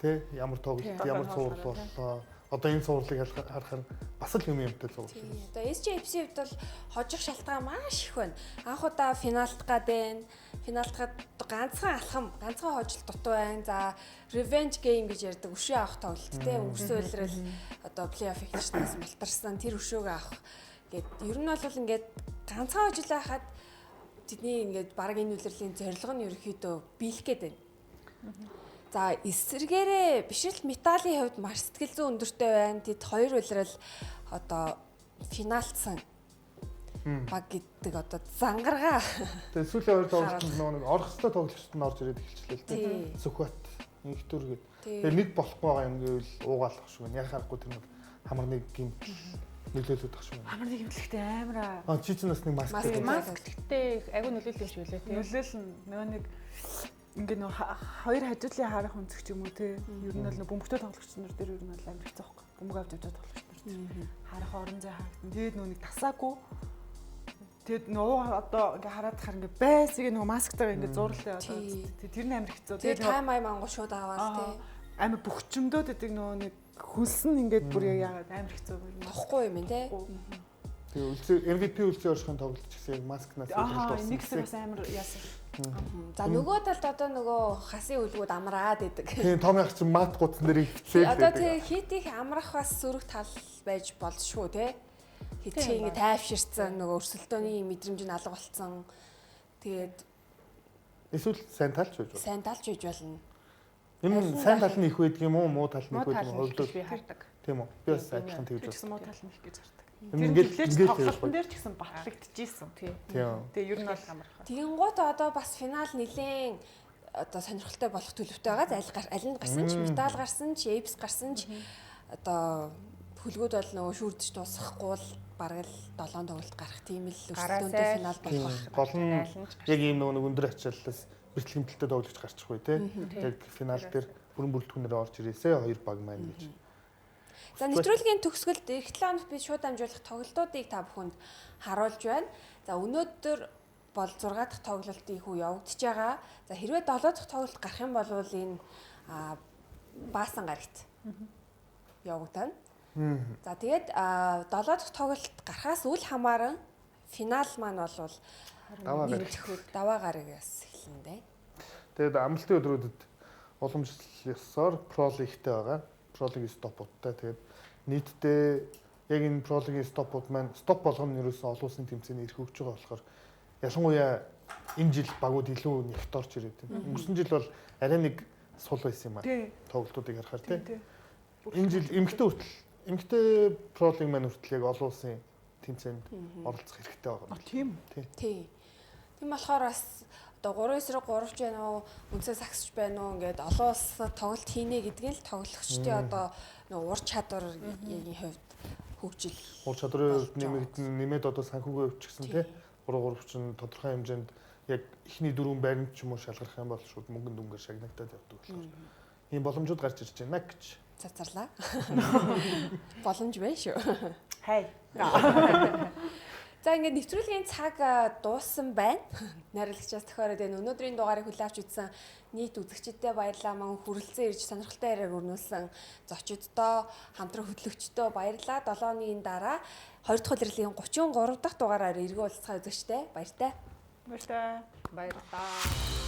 тий ямар тоглолт, ямар цуврал боллоо. Одоо энэ цувралыг харахаар бас л юм юмтай цуврал.
Одоо SJFC-ийн хувьд бол хожих шалтгаан маш их байна. Анх удаа финалт гад байна. Финалт гад ганцхан алхам, ганцхан хожил дутуу байна. За revenge game гэж ярьдаг өшөө авах тоглолт те. Өнгөрсөн үйлрэл одоо плей-офф ихнээс мултарсан тэр өшөөгөө авах. Гэт ер нь бол ингээд ганцхан хожил байхад тэдний ингээд баг энэ үйлрэлийн зорилго нь ерөөхдөө биелэх гээд байна. За эсрэгээрээ биш л металлын хувьд маш сэтгэл зүйн өндөртэй байна. Тэд хоёр үйлрэл одоо финалцсан баг гэдэг одоо зангаргаа.
Тэгээд сүүлийн хоёр тоглолтод нэг орох хэвээр тоглолтод нь орж ирээд эхэлчихлээ л
Тий.
дээ. Сүхбат нэгтүр гээд.
Тий.
Тэгээд нэг болохгүй байгаа юм гэвэл уугаалах шүү. Яг харахгүй тэр нэг хамарны гимт нөлөөлөд ах шүү.
Амар нэг хэмлэгтэй амар
Чи ч бас нэг маск
Маск.
гэдэг.
Маск гэхдээ айгүй нөлөөлөл юм шиг үлээ тий.
нөлөөлнө. Нөгөө нэг ингээд нөгөө хоёр хажуудлын харах үнцэг ч юм уу те. Ер нь бол нөгөө бөмбөгтэй тоглогч нар дээр ер нь бол амар хэцүү байхгүй. Бөмбөг авч явж байгаа тоглогч нар дээр. Харах орон зай харагдана. Тэгээд нөгөө нэг тасаагүй. Тэгэд нөгөө одоо ингээ хараад хар ингээ байсыг нөгөө масктайгаа ингээ зурлаа одоо. Тэр нь амар хэцүү.
Тэгээд тайм ай мангуу шууд аваад тий.
Амар бөхчмдөө гэдэг нөгөө нэг хөлсөн ингээд бүр яагаад амар хэцүү юм.
Тохгүй юм тий.
Тэгээ үлзий MVP үлзий оршихын тоглолт ч гэсэн яг маскнаас
Аа нэг сар бас амар яасан.
За нөгөө талд одоо нөгөө хасын үлгүүд амраад идэг.
Тийм том яг чинь мат гутсан дээр ихцээ.
Одоо тэг хит их амрах бас зүрх тал байж болшгүй тий. Хитчээ ингэ тайвширсан нөгөө өрсөлдөөний мэдрэмж нь алга болцсон. Тэгээд
эсвэл сайн талч байж болно.
сайн талж хийж болно.
Энэ сайн тал нь их байдаг юм уу, муу тал нь их байдаг юм уу?
би хардаг.
Тийм үү. Би бас адилхан тэгж
Тэр
байна.
ч гэсэн муу тал нь их гэж хардаг.
Ингээд
Тэр тоглолтын дээр ч гэсэн батлагдчихсэн.
Тий.
Тийм.
Тэгээ ер нь бол
амархан.
Тэгэнгუთ одоо бас финал нилээн одоо сонирхолтой болох төлөвтэй байгаа. Аль нь гарсан ч металл гарсан ч, эйпс гарсан ч одоо хөлгүүд бол нөгөө шүрдэж дуусахгүй л бараг л 7 тоглолт гарах тийм л өрсөлдөөнтэй финал болох.
Гол нь яг ийм нөгөө өндөр ачааллаас бэрхлэмтэлтэй тоглож гарчихгүй тий. Яг финал дээр бүрэн бүрэлдэхүүнээр орж ирээсээ 2 баг маань гэж.
За нэвтрүүлгийн төгсгөлд эх 7 хоногт бид шууд амжуулах тоглолтуудыг та бүхэнд харуулж байна. За өнөөдөр бол 6 дахь тоглолтын хүү явагдаж байгаа. За хэрвээ 7 дахь тоглолт гарах юм бол энэ баасан гарагт явагдана. За тэгээд 7 дахь тоглолт гарахаас үл хамааран финал маань бол даваа гарагаас эхэлнэ дээ.
Тэгээд амралтын өдрүүдэд уламжлалсаар Pro League-тэй байгаа. Pro League стопуудтай. Тэгээд нийтдээ яг энэ Pro League стопууд маань стоп болгоно нь ерөөсөн олон улсын тэмцээний эрх өгч байгаа болохоор ялангуяа энэ жил багууд илүү нэгт орж ирээд байна. Өнгөрсөн жил бол арай нэг сул байсан юм аа. Тоглолтуудыг харахаар тий. Энэ жил эмэгтэй Pro League маань хүртэл яг олон улсын тэмцээнд оролцох хэрэгтэй байгаа.
Тийм.
Тийм. Тийм болохоор бас одоо 3 эсрэг 3 ч байна уу, үнсээ сагсч байна уу ингээд олон улсад тоглолт хийнэ гэдэг нь л тоглогчдын одоо нөгөө ур чадварын хувьд хөгжил.
Ур чадрын хувьд нэмээд одоо санхүүгээ өвчихсэн тий. 3 чинь тодорхой хэмжээнд яг ихний 4 байранд ч юм уу шалгарах юм бол шууд мөнгөнд дүнгээр шагнагдаад явдаг болохоор ийм боломжууд гарч ирж байна гэж
цацарлаа. Боломж байна шүү.
Хай.
За ингээд нэвтрүүлгийн цаг дууссан байна. Найруулагчаас тохиороод энэ өнөөдрийн дугаарыг хүлээвч үзсэн нийт үзэгчдэд баярлалаа. Мөн хүрэлцэн ирж сонирхолтой яриаг өрнүүлсэн зочддоо, хамтран хөтлөгчдөө баярлалаа. 7 өдрийн дараа 2 дахь удирлын 33 дахь дугаараар эргэн уулзцаа үзэгчтэй баяртай.
Баяртай.
Баярлалаа.